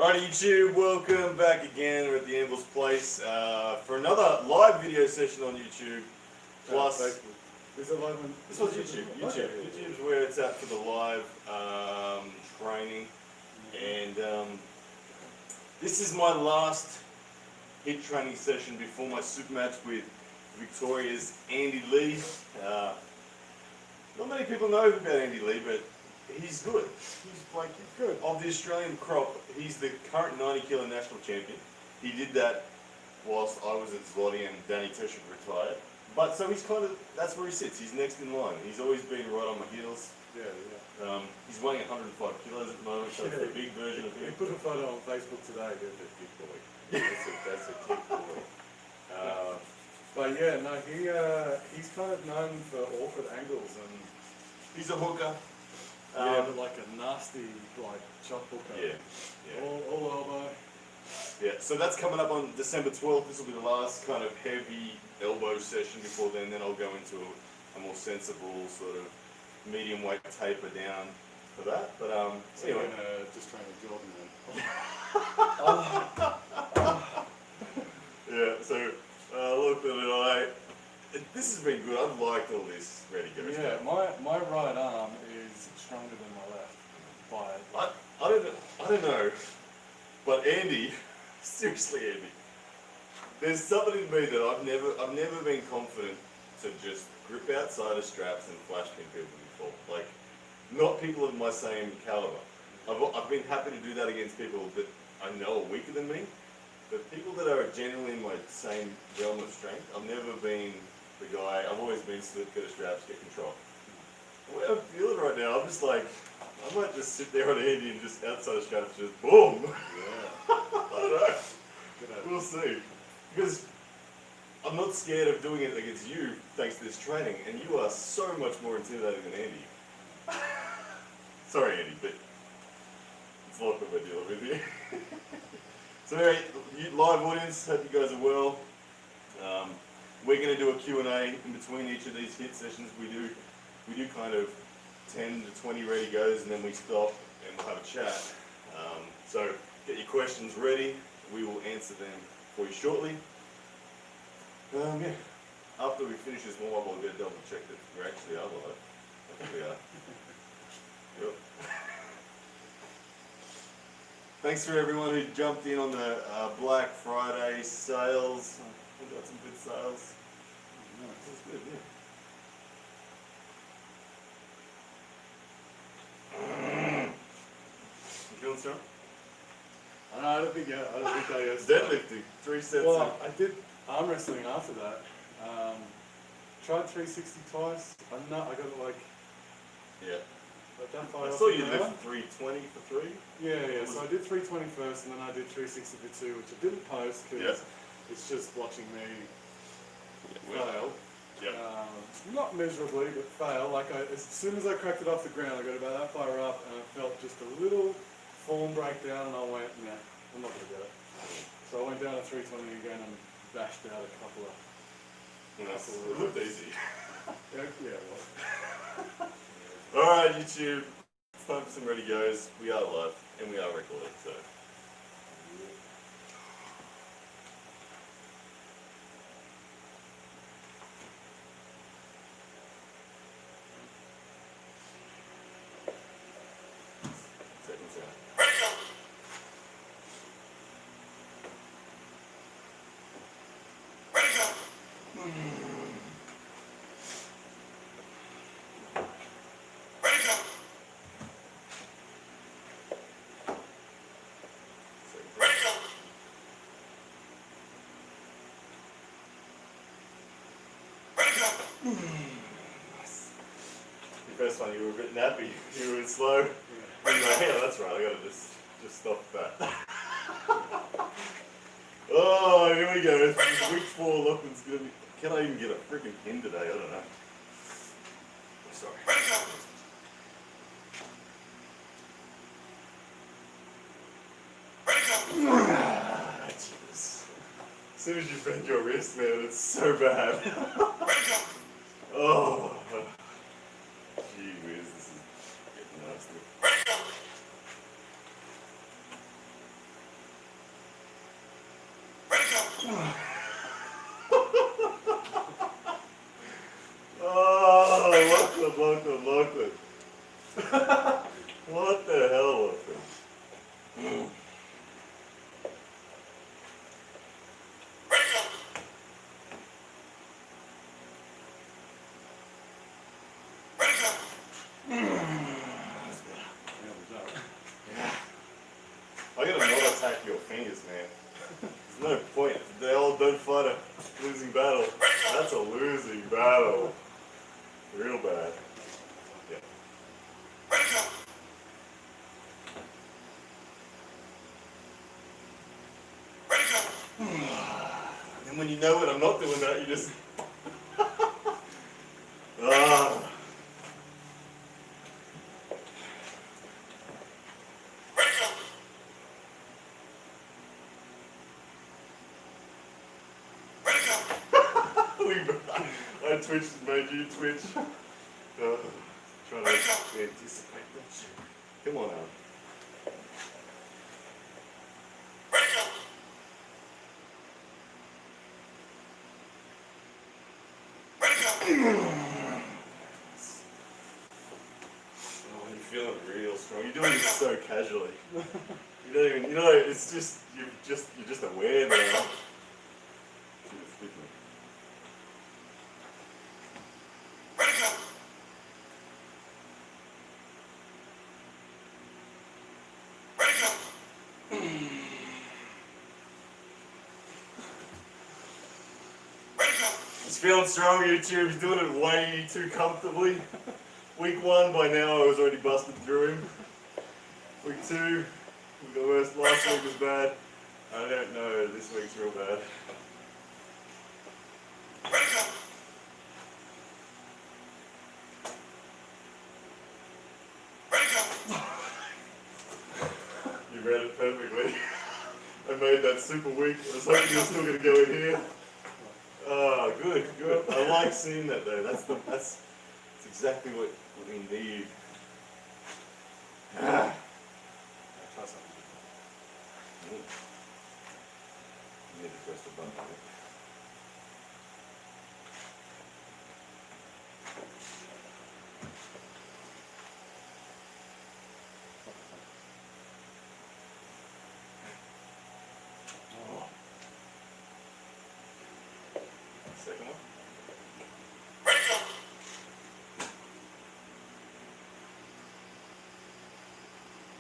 Alright YouTube, welcome back again. We're at the Anvil's Place for another live video session on YouTube. Plus, Is it live on? this was YouTube. YouTube's where it's at for the live training. And this is my last HIIT training session before my super match with Victoria's Andy Lee. Not many people know about Andy Lee, but he's good. He's good. Of the Australian crop, he's the current 90 kilo national champion. He did that whilst I was at Zloty and Danny Tushik retired. But so he's kind of, that's where he sits. He's next in line. He's always been right on my heels. He's weighing 105 kilos at the moment, so it's the big version of him. He put a photo on Facebook today. That's a big boy. That's a big boy. But yeah, no, he's kind of known for awkward angles and he's a hooker. but like a nasty chop hooker. Yeah. All elbow. Yeah, so that's coming up on December 12th. This will be the last kind of heavy elbow session before then. Then I'll go into a more sensible sort of medium weight taper down for that. But So anyway. you're gonna just train with Jordan then. Yeah, so Lachlan and I, this has been good. I've liked all this ready-go Yeah, stuff. my right arm is stronger than my left. I don't know, but Andy, seriously Andy, there's something in me that I've never been confident to just grip outside of straps and flash pin people before. Like, not people of my same caliber. I've been happy to do that against people that I know are weaker than me, but people that are genuinely in my same realm of strength, I've never been the guy. I've always been slip, get a straps, get control. The way I'm feeling right now, I'm just like, I might just sit there on Andy and just outside of straps, just boom. Yeah. I don't know. We'll see. Because I'm not scared of doing it against you thanks to this training, and you are so much more intimidating than Andy. Sorry Andy, but it's like what we're dealing with here. So anyway, live audience, hope you guys are well. We're going to do a Q&A in between each of these HIIT sessions. We do kind of 10 to 20 ready goes, and then we stop and we'll have a chat. So get your questions ready. We will answer them for you shortly. Yeah. After we finish this warm up, I'll go double check that we actually are live. I think we are. Yep. Thanks for everyone who jumped in on the Black Friday sales. We got some good sales. That's good, yeah. You feeling strong? I don't think I Deadlifting, 3 sets. Well, I did arm wrestling after that. Tried 360 twice. I got it Yeah. that I far off saw the you ground. lift 320 for 3. Yeah. So I did 320 first, and then I did 360 for 2, which I didn't post because it's just watching me fail. Yep. Not miserably, but fail. As soon as I cracked it off the ground, I got about that far up, and I felt just a little form breakdown, and I went, nah, I'm not gonna get it. So I went down to 320 again and bashed out a couple of. It looked easy. Yeah, it was. Alright, YouTube. It's time for some ready goes. We are live and we are recording, so. Seconds out. Ready, go! Ready, go! Ready, go! Seconds out. Ready, go! Ready, go! The first one you were a bit nappy, you were slow. Ready, You're go! like, yeah, that's right, I gotta just stop that. Oh, here we go. Week 4, Lachlan's gonna be. Can I even get a freaking pin today? I don't know. Sorry. Ready, go! Ready, go! Jesus. As soon as you bend your wrist, man, it's so bad. Ready, go! Oh. Gee whiz, this is getting nasty. Ready, go! Oh, Lachlan. What the hell, Lachlan? Ready, go. Ready, go. Yeah, we don't. I gotta not attack your fingers, man. There's no point. They all don't fight a losing battle. That's a losing battle. Real bad. Yeah. Ready, go. Ready, go. And when you know when I'm not doing that, you just. Ah. Ready, go. Ready, go. I twitched and made you twitch. Trying to anticipate that shit. Come on, Alan. Ready, go. Ready, go. Oh, you're feeling real strong. You're doing this so casually. You don't even, it's just, you're just aware now. Ready, go. Ready, go. Ready, go. Ready, go. He's feeling strong, YouTube. He's doing it way too comfortably. Week 1, by now, I was already busted through him. Week 2, the worst. Last week was bad. I don't know, this week's real bad. Ready, go. Ready, go. You read it perfectly. I made that super weak. I was hoping you were still going to go in here. Oh, good. I like seeing that though. That's exactly what we need. Ah. Try something. You need to press the button. Oh. Second one. Ready, go.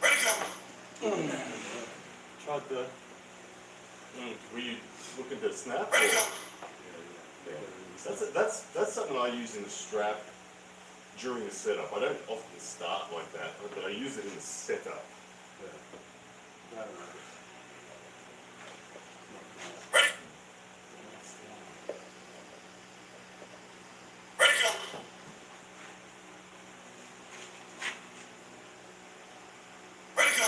Ready, go. Tried the. Were you looking to snap? Ready, Or? go. Yeah. That's something I use in the strap during the setup. I don't often start like that, but I use it in the setup. Yeah. No, no. Ready, ready, go. Ready, go.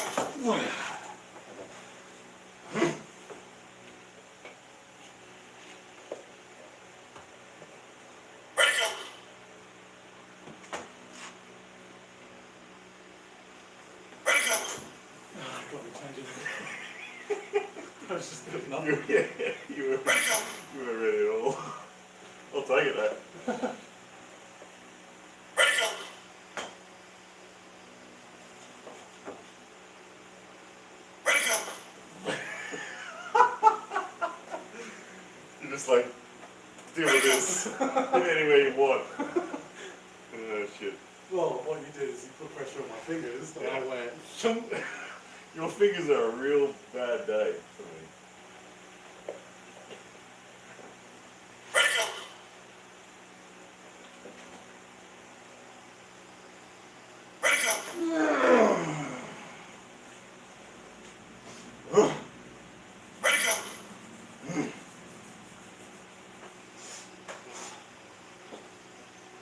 Ready, go. Ready, go. Got me changing. I was just good enough. You were Ready, go. you weren't ready at all. I'll take it though. Ready, go. Ready, go. You're just like, deal with this. Hit any way you want. Oh shit. Well, what you did is you put pressure on my fingers, and I Yeah. went. Your fingers are a real bad day for me. Ready, go. Ready, go. Ready, go.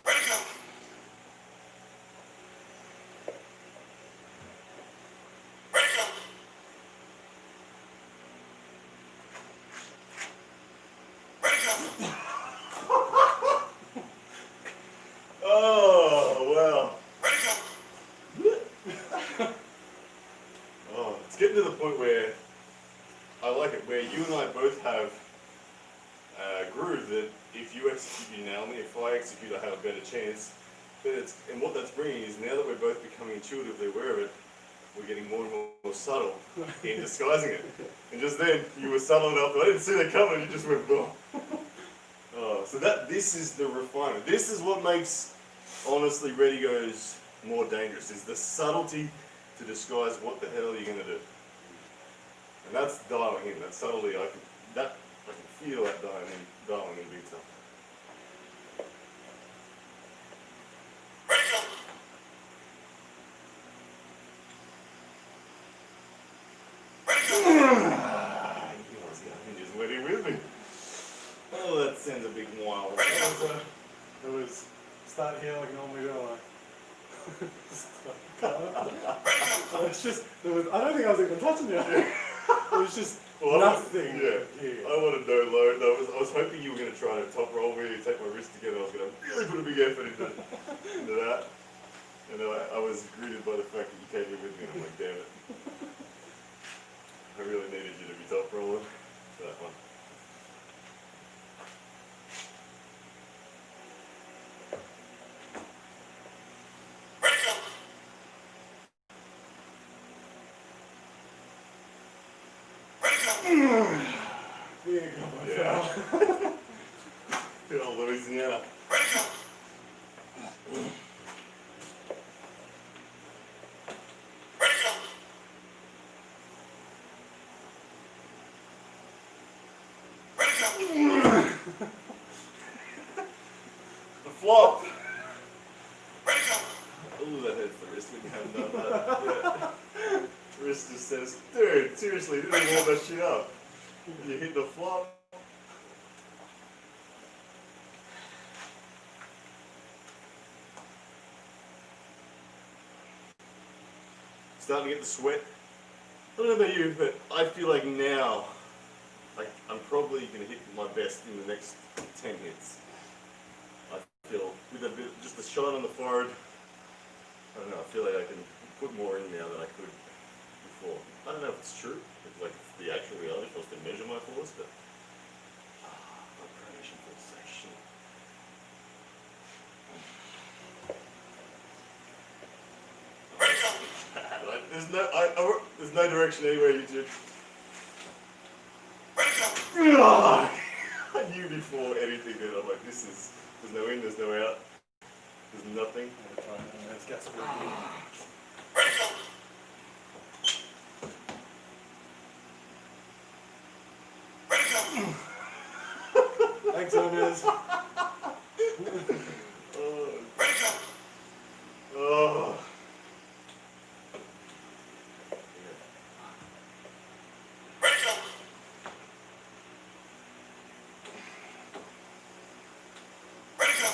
Ready, go. Ready, go. Ready, go. Oh wow. Ready, go. Oh, it's getting to the point where I like it, where you and I both have groove that if you execute, you nail me. If I execute, I have a better chance. But and what that's bringing is now that we're both becoming intuitively aware of it, we're getting more and more subtle in disguising it. And just then, you were subtle enough that I didn't see that coming. You just went boom. Oh, so this is the refinement. This is what makes, honestly, Ready Goes more dangerous. Is the subtlety to disguise what the hell you're gonna do. And that's dialing in. That subtlety, I can feel that dialing in big time. Ready, go. Ready, go. He just went in with me. Oh, that sends a big while. Ready, go. It was start here like normally do, like. It's just, I don't think I was even touching you. It was just nothing. Yeah. Here. I want to know, Lauren. I was hoping you were going to try to top roll me and take my wrist together. I was going to really put a big effort into that. And I was greeted by the fact that you came in with me. And I'm like, damn it. I really needed you to be top rolling for that one. Ready, go. Ready, go. There you go, my Yeah. pal. Good old Louisiana. Ready, go. Ready, go. Ready, go. The flop. Ready, go. Ooh, that hurts the wrist when you haven't done that. Yeah. Wrist just says, dude, seriously, you didn't warm that shit up. You hit the flop. Starting to get the sweat. I don't know about you, but I feel like now, I'm probably going to hit my best in the next 10 hits. I feel with a bit, just a shine on the forehead. I don't know. I feel like I can put more in now than I could before. I don't know if it's true. It's like the actual reality. If I was to measure my force, but my pronation feels so shit. Ready, go. Like, there's no direction anywhere, YouTube. Ready, go. I knew before anything that I'm like, there's no in, there's no out, there's nothing. Let's get some. Ready, go. Ready, go. Thanks, Owners. Oh, Ready, go. oh. Ready, go. Ready, go.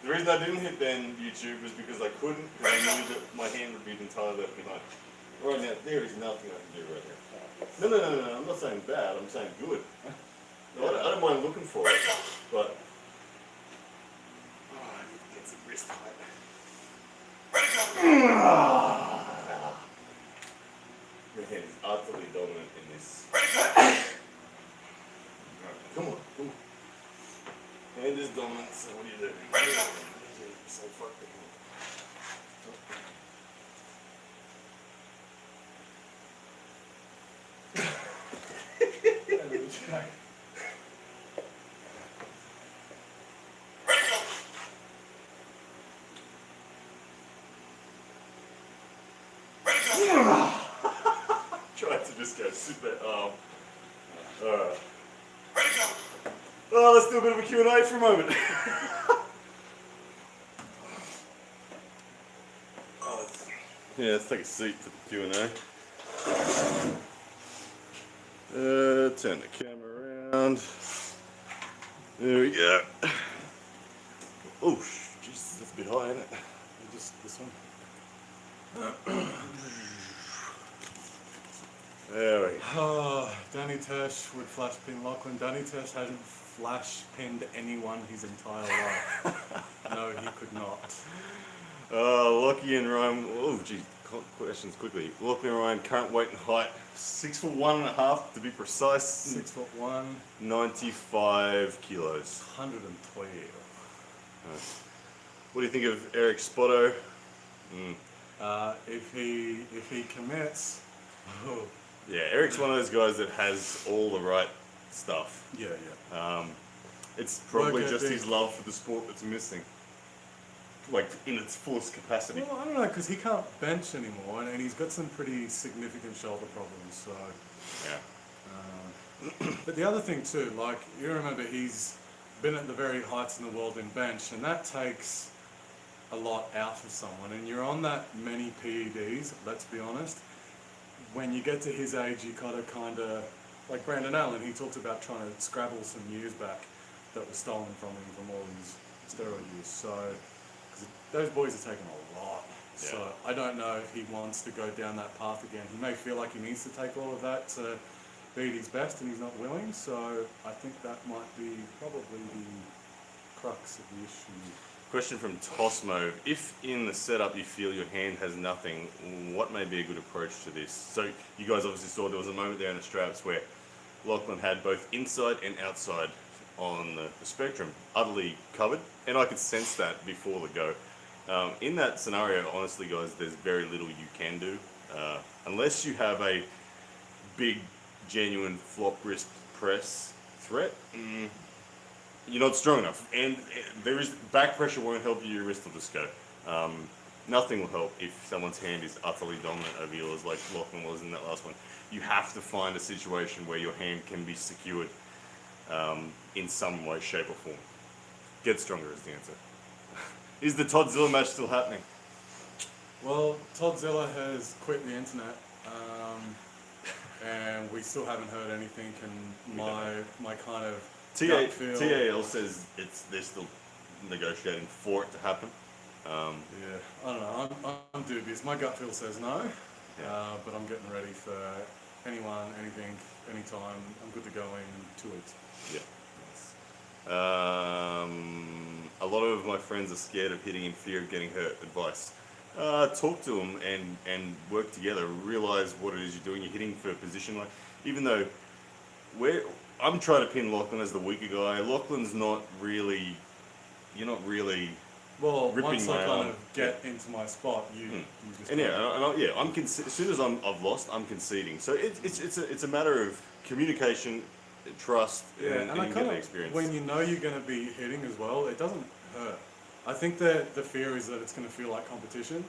The reason I didn't hit then YouTube was because I couldn't, because I knew that my hand would be entirely left behind. Right now, there is nothing I can do right now. No, I'm not saying bad, I'm saying good. No, I don't mind looking for it, Ready, go. but I need to get some wrist height. Ready, go. Your hand is utterly dominant in this. Ready, go. Alright, come on. Hand is dominant, so what do you do? Ready, go. So fucked it. Ready, go. Ready, go. Tried to just go super arm. Alright. Ready, go. Well, let's do a bit of a Q&A for a moment. Yeah, let's take a seat for the Q&A. Turn the camera around. There we go. Oh, Jesus, that's a bit high, isn't it? Just this one. There we go. Oh, Danny Tersh would flash pin Lachlan. Danny Tersh hasn't flash pinned anyone his entire life. No, he could not. Lockie and Ryan. Oh, geez. questions quickly. Lachlan Ryan, current weight and height, 6'1.5" to be precise. 6'1", 95 kilos. 112. What do you think of Eric Spotto? If he commits, oh, Yeah, Eric's one of those guys that has all the right stuff. yeah. It's probably Work just ethic. his love for the sport that's missing. Like, in its fullest capacity. Well, I don't know, because he can't bench anymore, and he's got some pretty significant shoulder problems. So, Yeah. but the other thing too, like you remember, he's been at the very heights in the world in bench, and that takes a lot out of someone. And you're on that many PEDs. Let's be honest. When you get to his age, you kind of like Brandon Allen. He talked about trying to scrabble some years back that was stolen from him from all his steroid use. So, because those boys are taking a lot. Yeah. So I don't know if he wants to go down that path again. He may feel like he needs to take all of that to be at his best, and he's not willing. So I think that might be probably the crux of the issue. Question from Tosmo. If in the setup you feel your hand has nothing, what may be a good approach to this? So you guys obviously saw there was a moment there in the straps where Lachlan had both inside and outside on the spectrum utterly covered, and I could sense that before the go. In that scenario, honestly guys, there's very little you can do. Unless you have a big, genuine flop wrist press threat, you're not strong enough, and there is back pressure won't help you. Your wrist will just go. Nothing will help if someone's hand is utterly dominant over yours, like Lachlan was in that last one. You have to find a situation where your hand can be secured in some way, shape, or form. Get stronger is the answer. Is the Toddzilla match still happening? Well, Toddzilla has quit the internet, and we still haven't heard anything. And my kind of gut feel, TAL says they're still negotiating for it to happen. yeah, I don't know. I'm dubious. My gut feel says no, Yeah. but I'm getting ready for anyone, anything, anytime. I'm good to go in 2 weeks. Yeah. A lot of my friends are scared of hitting in fear of getting hurt. Advice. Talk to them and work together. Realize what it is you're doing. You're hitting for a position. Like, even though I'm trying to pin Lachlan as the weaker guy. Lachlan's not really. You're not really. Well, Ripping once my I kind arm. of get into my spot, you just And yeah, go. as soon as I've lost, I'm conceding. So it's a matter of communication, trust, Yeah, and and I getting kind the of, experience. when you know you're going to be hitting as well, it doesn't hurt. I think that the fear is that it's going to feel like competition,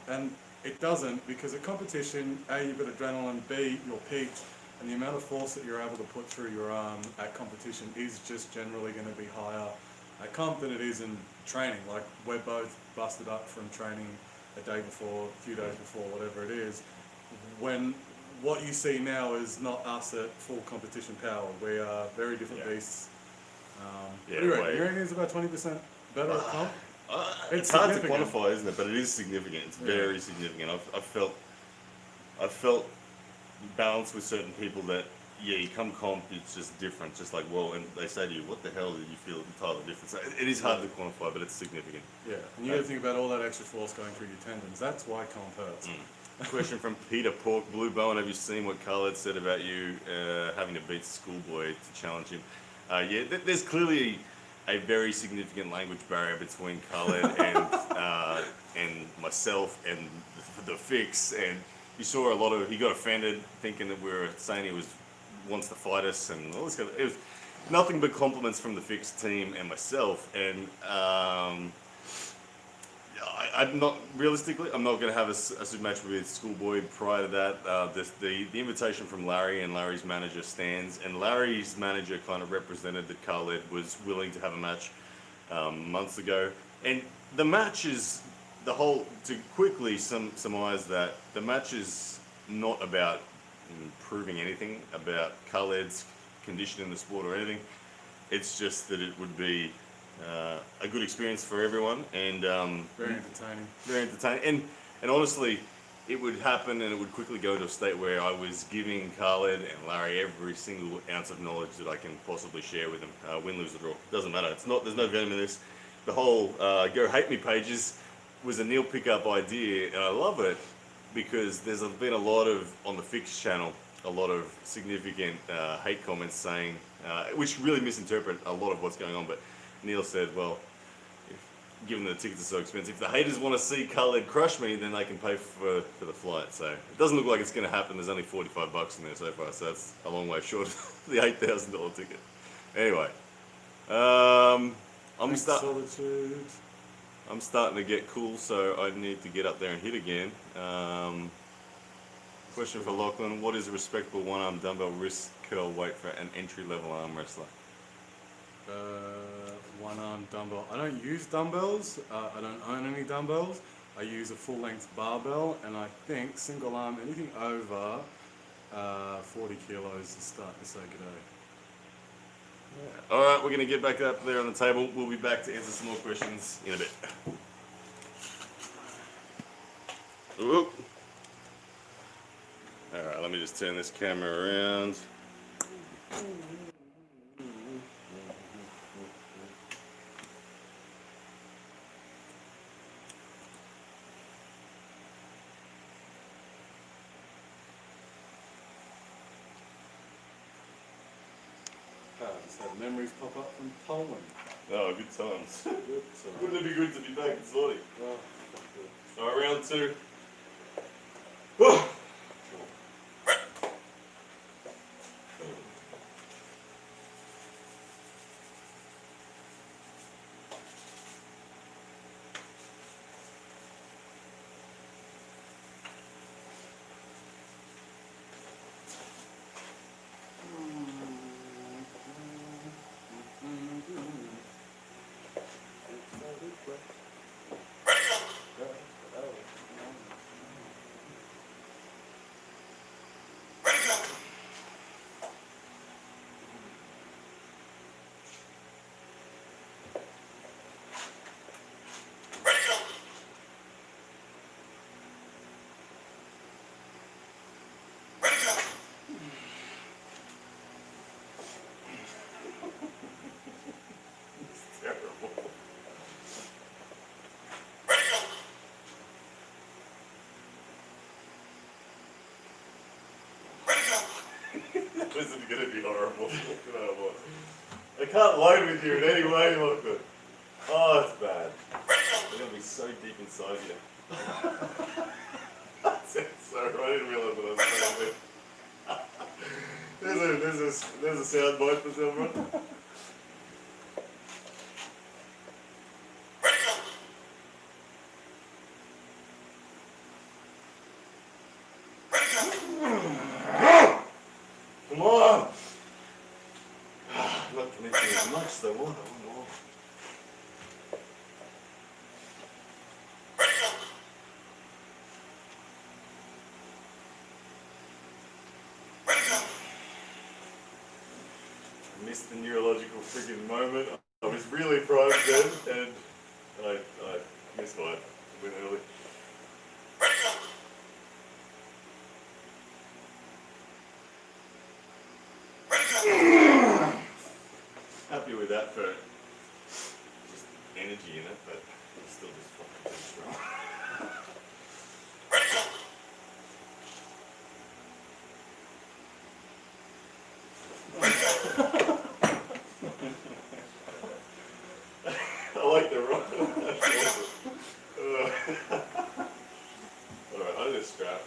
and it doesn't, because at competition, A, you've got adrenaline, B, you're peaked, and the amount of force that you're able to put through your arm at competition is just generally going to be higher at comp than it is in training. Like, we're both busted up from training a day before, a few days before, whatever it is. When what you see now is not us at full competition power. We are very different Yeah. beasts. Yeah, What do you reckon? way- You reckon it's about 20% better at comp? It's It's hard to significant. quantify, isn't it? But it is significant. It's very significant. I've felt balance with certain people that you come comp, it's just different. Just like, well, and they say to you, what the hell did you feel entirely different? So it is hard to quantify, but it's significant. Yeah, and you got to think about all that extra force going through your tendons. That's why comp hurts. Question from Peter Pork. Blue Bowen, have you seen what Khaled said about you having to beat Schoolboy to challenge him? There's clearly a very significant language barrier between Khaled and myself and the fix. And you saw he got offended thinking that we were saying he wants to fight us and all this kind of. It was nothing but compliments from the fix team and myself. And I'm not realistically. I'm not going to have a super match with Schoolboy prior to that. The invitation from Larry and Larry's manager stands, and Larry's manager kind of represented that Khaled was willing to have a match months ago, and the match is to quickly surmise that the match is not about proving anything about Khaled's condition in the sport or anything. It's just that it would be a good experience for everyone, and Very entertaining. very entertaining. And honestly, it would happen, and it would quickly go to a state where I was giving Khaled and Larry every single ounce of knowledge that I can possibly share with them. Win, lose, or draw, doesn't matter. There's no venom in this. The whole go hate me pages was a Neil pickup idea, and I love it because there's been a lot of, on the Fix channel, a lot of significant hate comments saying, which really misinterpret a lot of what's going on. But Neil said, well, given the tickets are so expensive, if the haters want to see Khaled crush me, then they can pay for the flight. So it doesn't look like it's going to happen. There's only $45 in there so far, so that's a long way short of the $8,000 ticket. Anyway, Solitude. I'm starting to get cool, so I need to get up there and hit again. Question for Lachlan: what is a respectable one-arm dumbbell wrist curl weight for an entry-level arm wrestler? One arm dumbbell. I don't use dumbbells. I don't own any dumbbells. I use a full length barbell, and I think single arm, anything over 40 kilos is starting to say g'day. All right, we're going to get back up there on the table. We'll be back to answer some more questions in a bit. Ooh. All right, let me just turn this camera around. Just had memories pop up from Poland. Oh, good times. Good. Wouldn't it be good to be back in Saudi? Well, All right, round two. Ready, go. Ready, go. Ready, go. Ready, go. It's terrible. Ready, go. Ready, go. This is going to be horrible. I can't load with you in any way, Lachlan. Oh, it's bad. Ready, go. They're going to be so deep inside you. That's it, sorry, I didn't realize what I was saying. There's a sound bite for someone. Ready, go. Ready, go. Come on! I'm not connecting as much as I want. I want more. Ready, go. Ready, go. I missed the neurological freaking moment. I was really primed then, and I misfired. I went early. Ready, go. Ready, go. Happy with that for just energy in it, but it's still just fucking too strong. Ready, go. Ready, go. I like the run. Ready, go. Alright, I need a strap.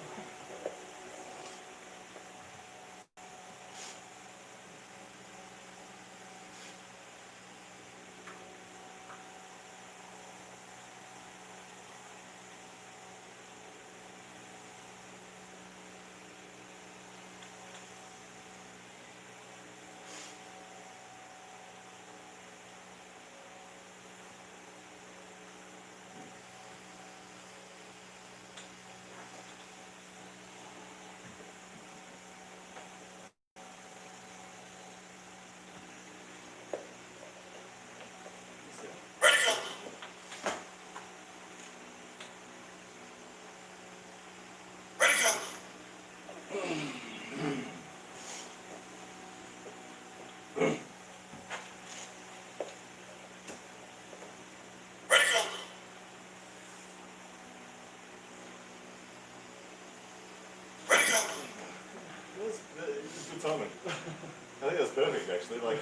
good timing. I think that's perfect, actually. Like,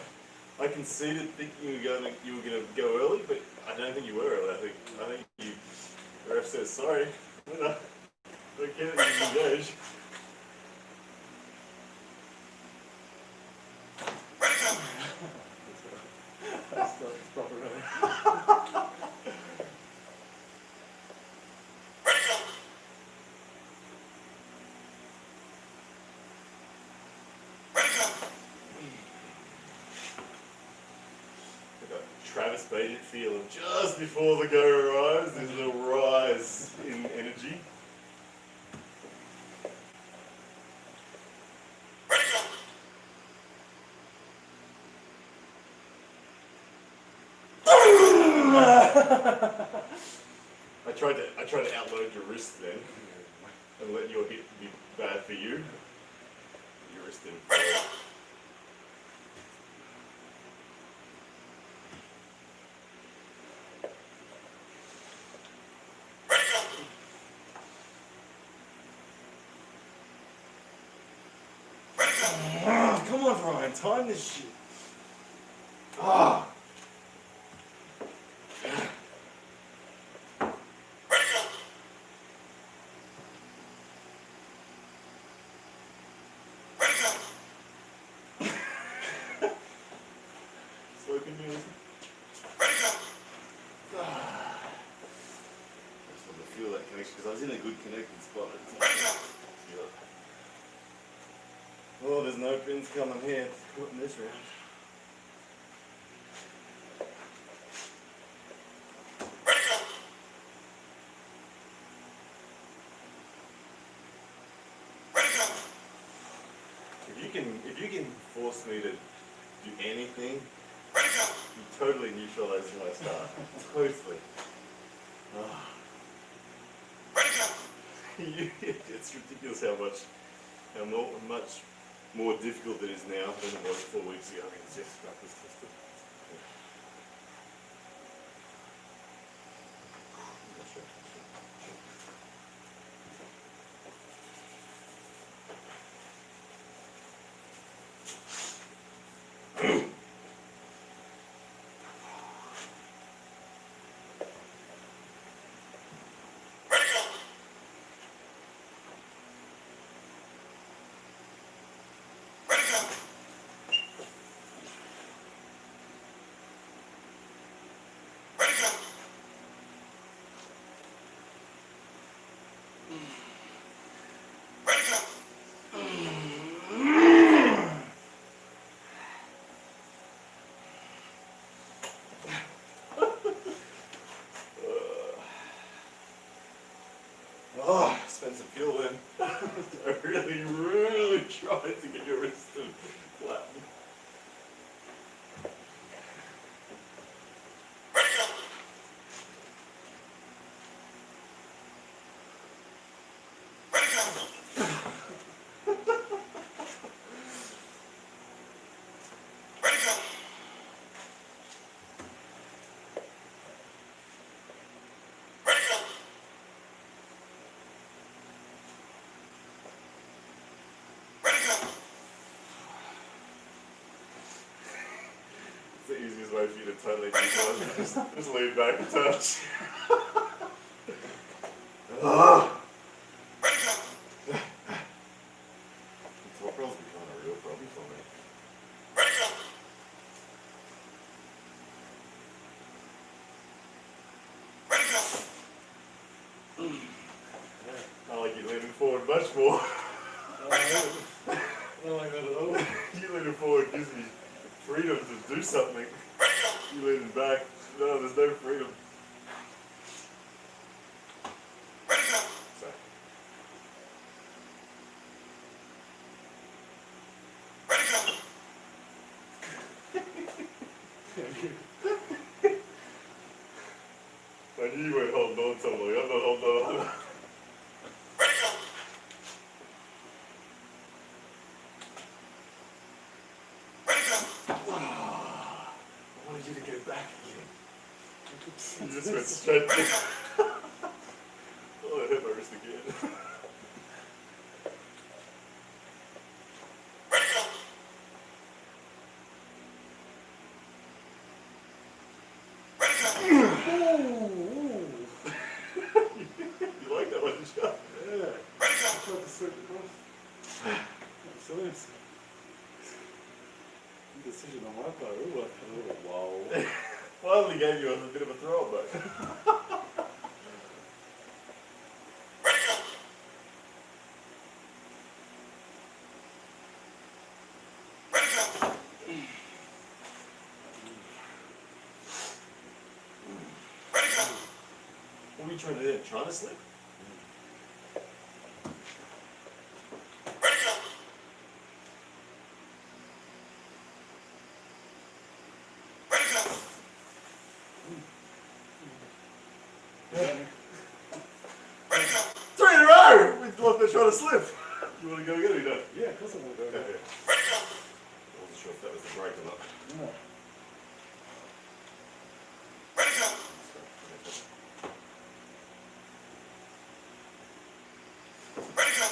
I conceded thinking you were gonna go early, but I don't think you were early. I think you. The ref says sorry. No, don't care that you engage. Ready to go. That's proper, really. Ready to go. Ready to go. I got Travis Baited feeling just before the go arrives. There's a little rise in energy. Ready to go. I tried to outload your wrist then and let your hit be bad for you. Your wrist didn't. Ready to go. Ready to go. Ready to go. Ah, come on, Ryan, time this shit. Ah. Ready to go. Ready to go. Slow continuous. Ready to go. I just wanted to feel that connection because I was in a good connected spot. Ready to go. Feel it. Oh, there's no pins coming here. Not in this round. Ready to go. Ready to go. If you can force me to do anything, Ready to go. you totally neutralize my start. Totally. Ah. Ready to go. It's ridiculous how much more difficult it is now than it was 4 weeks ago. I mean, it's just practice tested. Ready to go. Ready to go. Ready to go. Ready to go. Oh, spent some fuel then. I really tried to get your wrist to flatten. Ready to go. Ready to go. Ready to go. Ready to go. Ready to go. It's the easiest way for you to totally neutralize it. Just lean back and touch. Ah! Ready to go. Top roll's becoming a real problem for me. Ready to go. Ready to go. I like you leaning forward much more. I don't like that at all. You leaning forward gives me freedom to do something. Ready to go. You leaning back, no, there's no freedom. Ready to go. So, Ready to go. I knew you weren't holding on so long. I'm not holding on. Ready to go. Ready to go. I wanted you to get back again. You just went straight Ready to to. go. Oh, I hit my wrist again. Ready to go. Ooh. You like that one, didn't you? Yeah. Ready, I go. tried to slip across. Silly. Decision on my part. Ooh, wow. Finally gave you a bit of a throw, but Ready, go. Ready, go. Ready, go. what were you trying to do? Trying to slip? Ready, go. Ready, go. Ready, go. 3 in a row! We thought they're trying to slip. You want to go again or you don't? Yeah, of course I want to go Okay. now. Ready, go. I wasn't sure if that was the break or not. Yeah. Ready, go. Ready, go. Ready, go.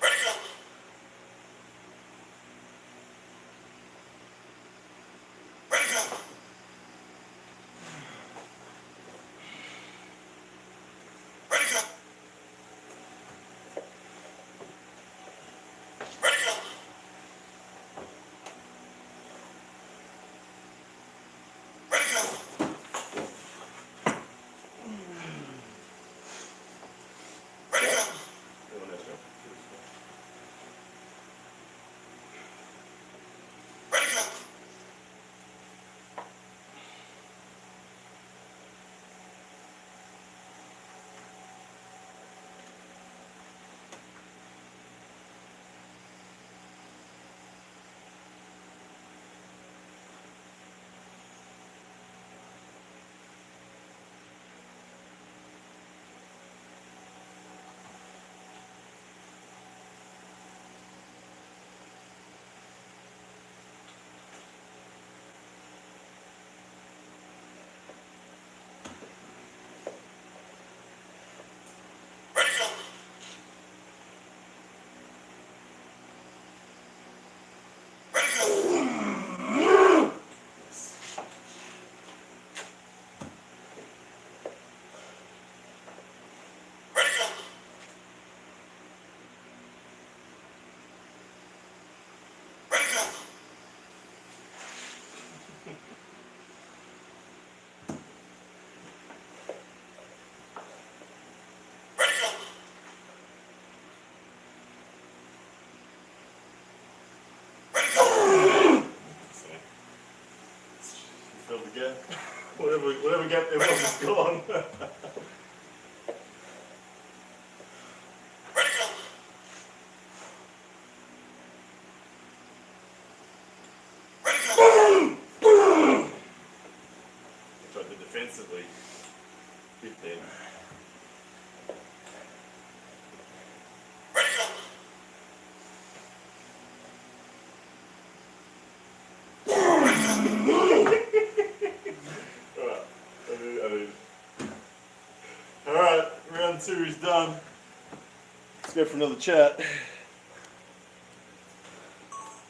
Ready, go. Ready, go. Ready, go. Ready, go. Ready, go. Everyone else go. Ready, go. Ready, go. Ready, go. Ready, go. Ready, go. Ready, go. Ready, go. So, you filled the gap. Whatever gap there was is gone. Ready, go. Ready, go. Tried to defensively hit them. Ready, go. Alright. Alright, round 2 is done. Let's go for another chat.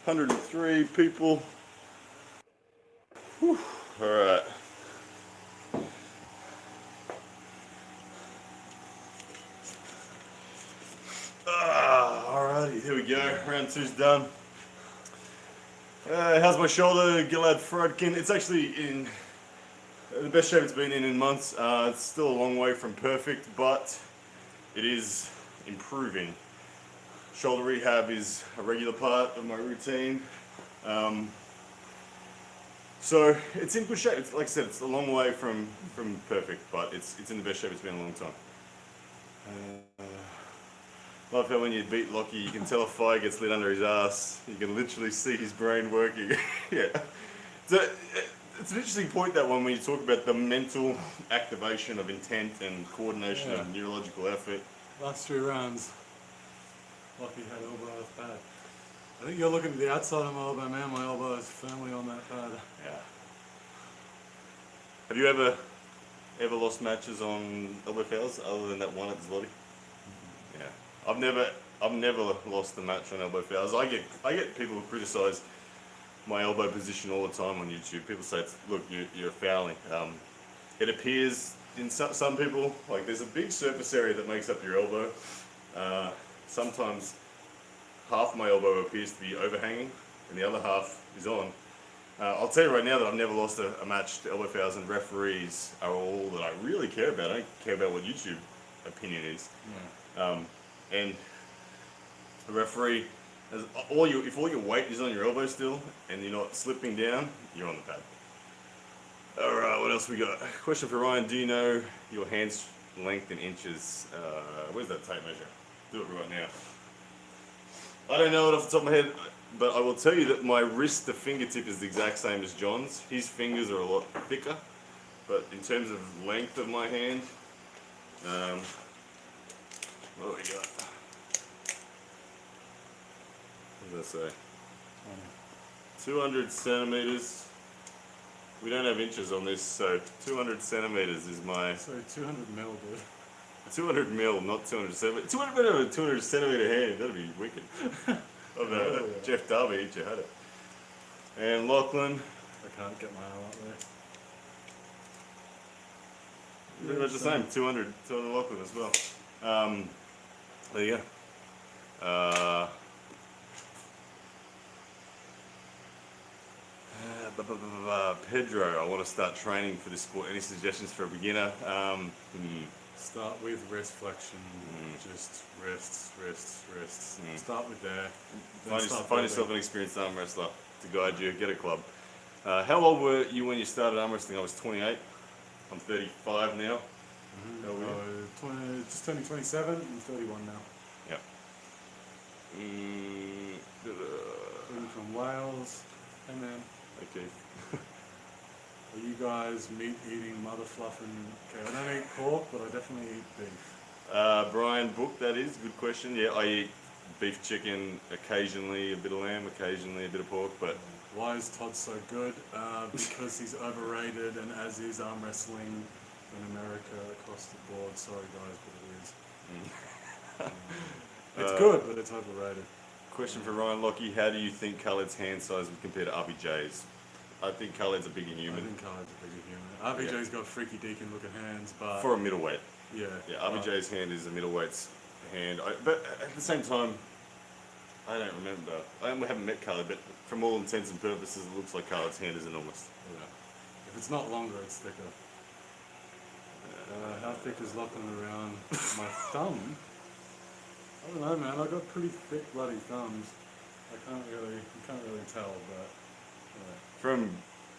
103 people. Whew. Alright. Alrighty, here we go. Round 2's done. How's my shoulder, Gilad Frodkin? It's actually in the best shape it's been in months. It's still a long way from perfect, but it is improving. Shoulder rehab is a regular part of my routine. So it's in good shape. It's, like I said, it's a long way from perfect, but it's in the best shape it's been in a long time. Love how when you beat Lockie, you can tell a fire gets lit under his ass. You can literally see his brain working. Yeah. So it's an interesting point, that one, when you talk about the mental activation of intent and coordination of Yeah. neurological effort. Last 3 rounds. Lucky had elbow was bad. I think you're looking at the outside of my elbow, man. My elbow is firmly on that pad. Yeah. Have you ever lost matches on elbow fouls other than that one at Zloty? Yeah. I've never lost a match on elbow fouls. I get people who criticise my elbow position all the time on YouTube. People say, look, you're fouling. It appears in some people, like there's a big surface area that makes up your elbow. Sometimes half my elbow appears to be overhanging and the other half is on. I'll tell you right now that I've never lost a match to elbow fouls, and referees are all that I really care about. I don't care about what YouTube opinion is. And the referee, if all your weight is on your elbow still and you're not slipping down, you're on the pad. Alright, what else we got? Question for Ryan, do you know your hand's length in inches? Where's that tape measure? Do it right now. I don't know it off the top of my head, but I will tell you that my wrist to fingertip is the exact same as John's. His fingers are a lot thicker, but in terms of length of my hand, what do we got? What does that say? 200 centimeters. We don't have inches on this, so 200 centimeters is my... So 200 mil, dude. 200 mil, not 200 centimeters. 200 centimeter hand, that'd be wicked. Oh no, Oh, yeah. Jeff Darby, eat your had it. And Lachlan, I can't get my arm up there. pretty much the same, 200 Lachlan as well. There you go. Pedro, I want to start training for this sport. Any suggestions for a beginner? Start with wrist flexion, just wrists. Start with there. Find yourself an experienced arm wrestler to guide you. Get a club. How old were you when you started arm wrestling? I was 28. I'm 35 now. How old were you? Just turning 27. I'm 31 now. Yeah. Being from Wales, and then Okay. are you guys meat eating, mother fluffing? Okay, I don't eat pork, but I definitely eat beef. Brian Book, that is good question. Yeah, I eat beef, chicken, occasionally a bit of lamb, occasionally a bit of pork, but Why is Todd so good? Because he's overrated, and as is arm wrestling in America across the board. Sorry guys, but it is. It's good, but it's overrated. question for Ryan Lockie, how do you think Khaled's hand size would compare to RBJ's? I think Khaled's a bigger I human. think Khaled's a bigger human. RBJ's got freaky deacon looking hands, but For a middleweight. yeah. Yeah, RBJ's hand is a middleweight's hand. But at the same time, I don't remember. I haven't met Khaled, but from all intents and purposes, it looks like Khaled's hand is enormous. Yeah. If it's not longer, it's thicker. How thick is Lachlan around my thumb? I don't know, man. I've got pretty thick bloody thumbs. You can't really tell, but From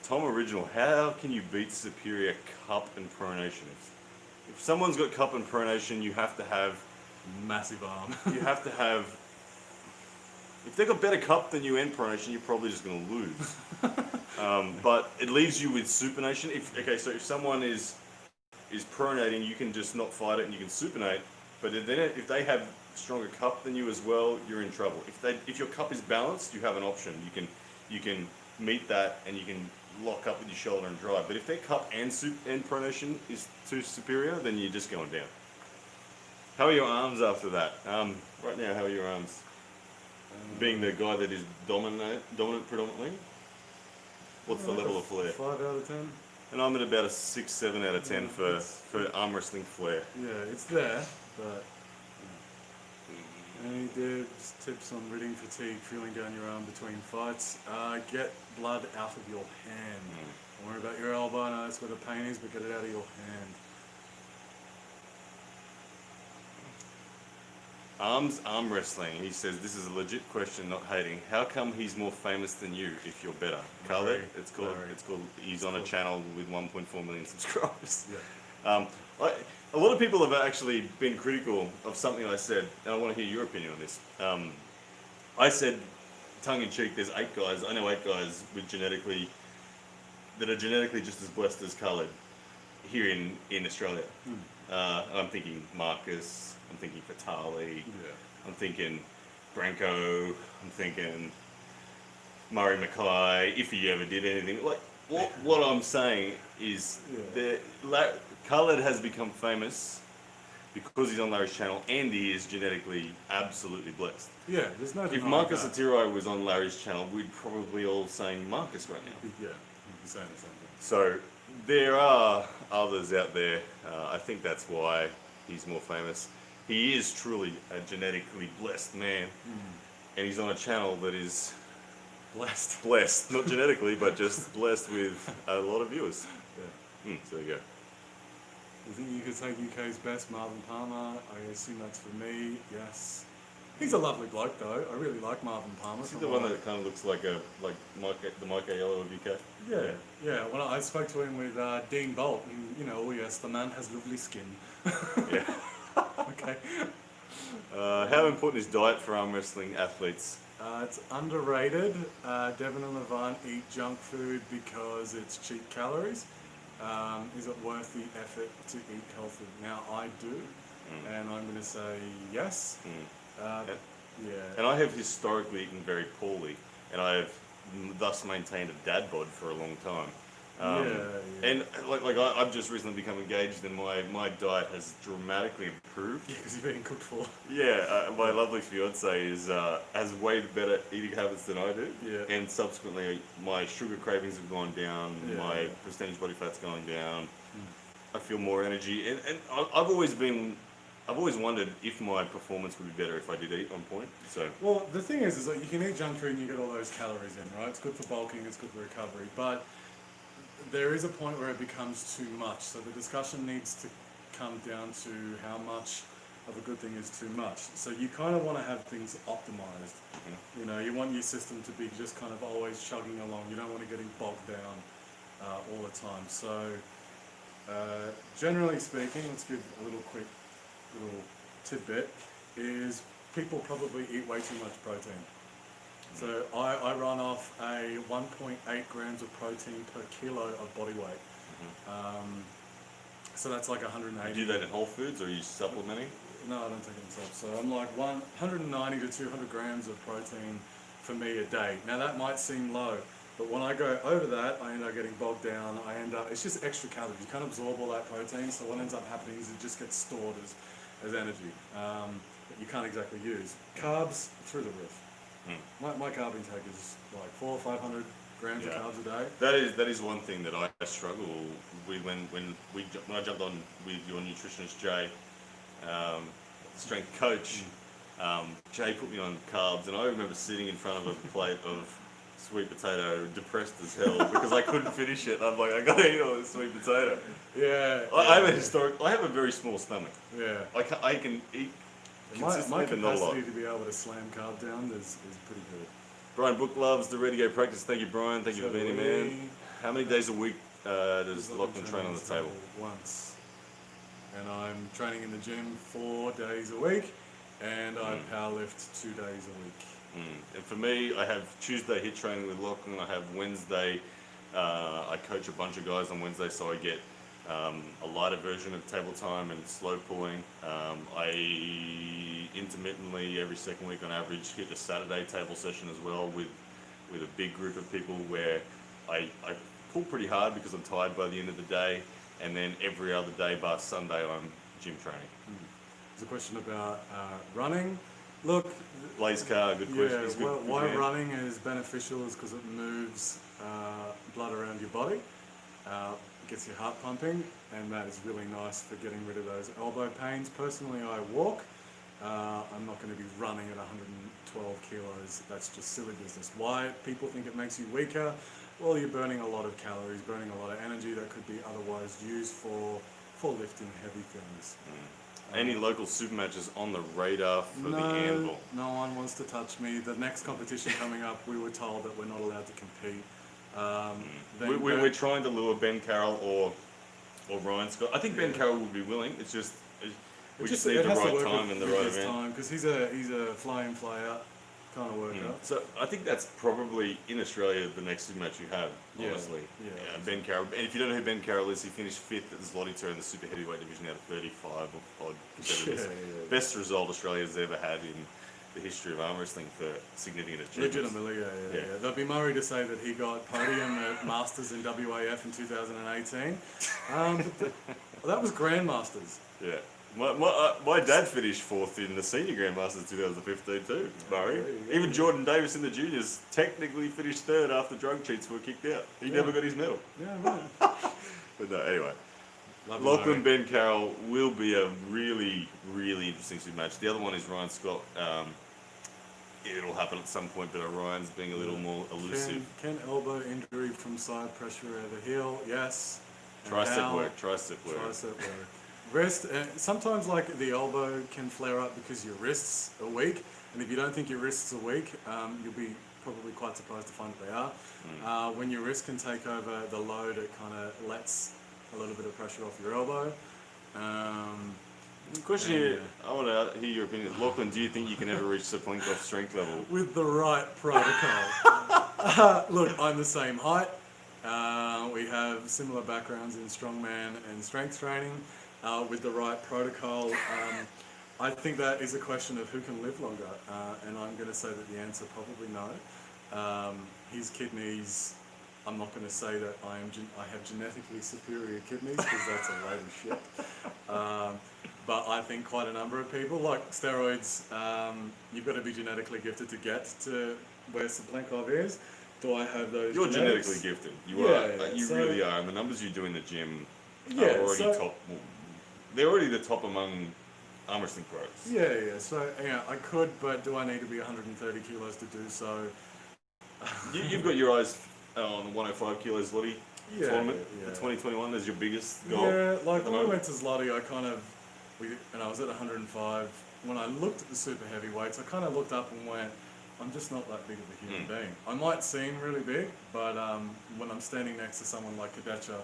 Tom Original, how can you beat superior cup and pronations? If someone's got cup and pronation, you have to have, massive arm. if they've got better cup than you and pronation, you're probably just going to lose. But it leaves you with supination. So if someone is pronating, you can just not fight it and you can supinate. But if they have stronger cup than you as well, you're in trouble. If your cup is balanced, you have an option. You can meet that and you can lock up with your shoulder and drive. But if their cup and pronation is too superior, then you're just going down. How are your arms after that? Right now, how are your arms? Being the guy that is dominant predominantly, what's the level of flair? 5 out of 10. And I'm at about a 6, 7 out of 10 for arm wrestling flair. Yeah, it's there, but any tips on ridding fatigue, feeling down your arm between fights? Get blood out of your hand. Don't worry about your elbow. I know that's where the pain is, but get it out of your hand. Arm wrestling. He says this is a legit question, not hating. How come he's more famous than you if you're better? Khaled, it's called. He's on a channel with 1.4 million subscribers. Yeah. A lot of people have actually been critical of something I said, and I want to hear your opinion on this. I said, tongue in cheek, there's 8 guys. I know 8 guys that are genetically just as blessed as Khaled here in Australia. I'm thinking Marcus. I'm thinking Fatali. Yeah. I'm thinking Branko. I'm thinking Murray Mackay. If he ever did anything, like what I'm saying is that Khaled has become famous because he's on Larry's channel, and he is genetically absolutely blessed. Yeah, there's no If denying Marcus that. Atiro was on Larry's channel, we'd probably all saying Marcus right now. Yeah, you'd be saying the same thing. So there are others out there. I think that's why he's more famous. He is truly a genetically blessed man, and he's on a channel that is blessed, not genetically, but just blessed with a lot of viewers. Yeah. So there you go. You think you could take UK's best, Marvin Palmer? I assume that's for me. Yes. He's a lovely bloke, though. I really like Marvin Palmer. Is he the one that kind of looks like the Mike Aiello of UK? Yeah. When I spoke to him with Dean Bolt, and oh yes, the man has lovely skin. Yeah. Okay. How important is diet for arm wrestling athletes? It's underrated. Devon and Levant eat junk food because it's cheap calories. Is it worth the effort to eat healthy? Now I do, and I'm going to say yes. Yeah. And I have historically eaten very poorly, and I have thus maintained a dad bod for a long time. And I've just recently become engaged, and my diet has dramatically improved. Yeah, because you've been cooked for. Yeah, my lovely fiance has way better eating habits than I do. Yeah. And subsequently, my sugar cravings have gone down. Yeah. My percentage body fat's going down. I feel more energy, and I've always wondered if my performance would be better if I did eat on point. So Well, the thing is that you can eat junk food and you get all those calories in, right? It's good for bulking, it's good for recovery, but there is a point where it becomes too much. So the discussion needs to come down to how much of a good thing is too much. So you kind of want to have things optimized. You want your system to be just kind of always chugging along. You don't want to get bogged down all the time. So generally speaking, let's give a little tidbit, is people probably eat way too much protein. So I run off a 1.8 grams of protein per kilo of body weight. So that's like 180. do you do that in Whole Foods, or are you supplementing? No, I don't take it myself. So I'm like 190 to 200 grams of protein for me a day. Now that might seem low, but when I go over that, I end up getting bogged down. It's just extra calories. You can't absorb all that protein, so what ends up happening is it just gets stored as energy that you can't exactly use. Carbs, through the roof. My carb intake is like 400 or 500 grams of carbs a day. That is one thing that I struggle with when I jumped on with your nutritionist Jay, strength coach. Jay put me on carbs, and I remember sitting in front of a plate of sweet potato, depressed as hell because I couldn't finish it. I'm like, I gotta eat all this sweet potato. Yeah. I have a very small stomach. Yeah. I can eat. My but not a lot. capacity to be able to slam carb down is pretty good. Brian Book loves the Ready Go practice. Thank you, Brian. Thank you for being here, man. How many days a week does Lachlan train on the table? Once. And I'm training in the gym 4 days a week, and I powerlift 2 days a week. And for me, I have Tuesday hit training with Lachlan. I have Wednesday. I coach a bunch of guys on Wednesday, so I get a lighter version of table time and slow pulling. I intermittently, every second week on average, hit a Saturday table session as well with a big group of people where I pull pretty hard because I'm tired by the end of the day, and then every other day bar Sunday I'm gym training. There's a question about running. Look, Blaze Carr, good question. He's good, good why man. running is beneficial is because it moves blood around your body, gets your heart pumping, and that is really nice for getting rid of those elbow pains. Personally, I walk. I'm not going to be running at 112 kilos. That's just silly business. Why people think it makes you weaker? Well, you're burning a lot of calories, burning a lot of energy that could be otherwise used for lifting heavy things. Any local super matches on the radar for the Anvil? No one wants to touch me. The next competition coming up, we were told that we're not allowed to compete. We're trying to lure Ben Carroll or Ryan Scott. I think Ben Carroll would be willing. It's just we just need the right time and the right event. Because he's a fly in, fly out kind of worker. So I think that's probably in Australia the next super match you have. Honestly, Ben Carroll. And if you don't know who Ben Carroll is, he finished 5th at the Zloty in the super heavyweight division out of 35 odd competitors. Best result Australia's ever had in the history of arm wrestling for significant achievements. Legitimately, yeah. They'd be Murray to say that he got podium at Masters in WAF in 2018. Well, that was Grandmasters. Yeah. My dad finished fourth in the senior Grandmasters 2015 too. Murray. there you go. Even Jordan Davis in the juniors technically finished third after drug cheats were kicked out. He never got his medal. Yeah, right. But no, anyway. Love you, Lachlan, Murray. Ben Carroll will be a really, really interesting match. The other one is Ryan Scott. It'll happen at some point, but Ryan's being a little more elusive. Can elbow injury from side pressure over heel? Yes. And Tricep how? work, tricep work. Tricep work. Wrist. Sometimes like the elbow can flare up because your wrists are weak, and if you don't think your wrists are weak, you'll be probably quite surprised to find that they are. When your wrist can take over the load, it kind of lets a little bit of pressure off your elbow. Question here, I want to hear your opinion. Lachlan, do you think you can ever reach Saplenkov's strength level? With the right protocol. Look, I'm the same height. We have similar backgrounds in strongman and strength training. With the right protocol, I think that is a question of who can live longer. And I'm going to say that the answer probably no. His kidneys, I'm not going to say that I have genetically superior kidneys because that's a load of shit. But I think quite a number of people, like steroids, you've got to be genetically gifted to get to where Saplenkov is. Do I have those You're genetics? genetically gifted. You Yeah, are. yeah, You so- really are. And the numbers you do in the gym Yeah, are already so- top. They're already the top among arm wrestling pros. Yeah. So, yeah, I could, but do I need to be 130 kilos to do so? You've got your eyes on the 105 kilos Lottie Yeah, tournament yeah. for 2021 as your biggest goal. Yeah, like at the when we moment. went to Zloty, and I was at 105. When I looked at the super heavyweights, I kind of looked up and went, I'm just not that big of a human being. I might seem really big, but when I'm standing next to someone like Kadecha,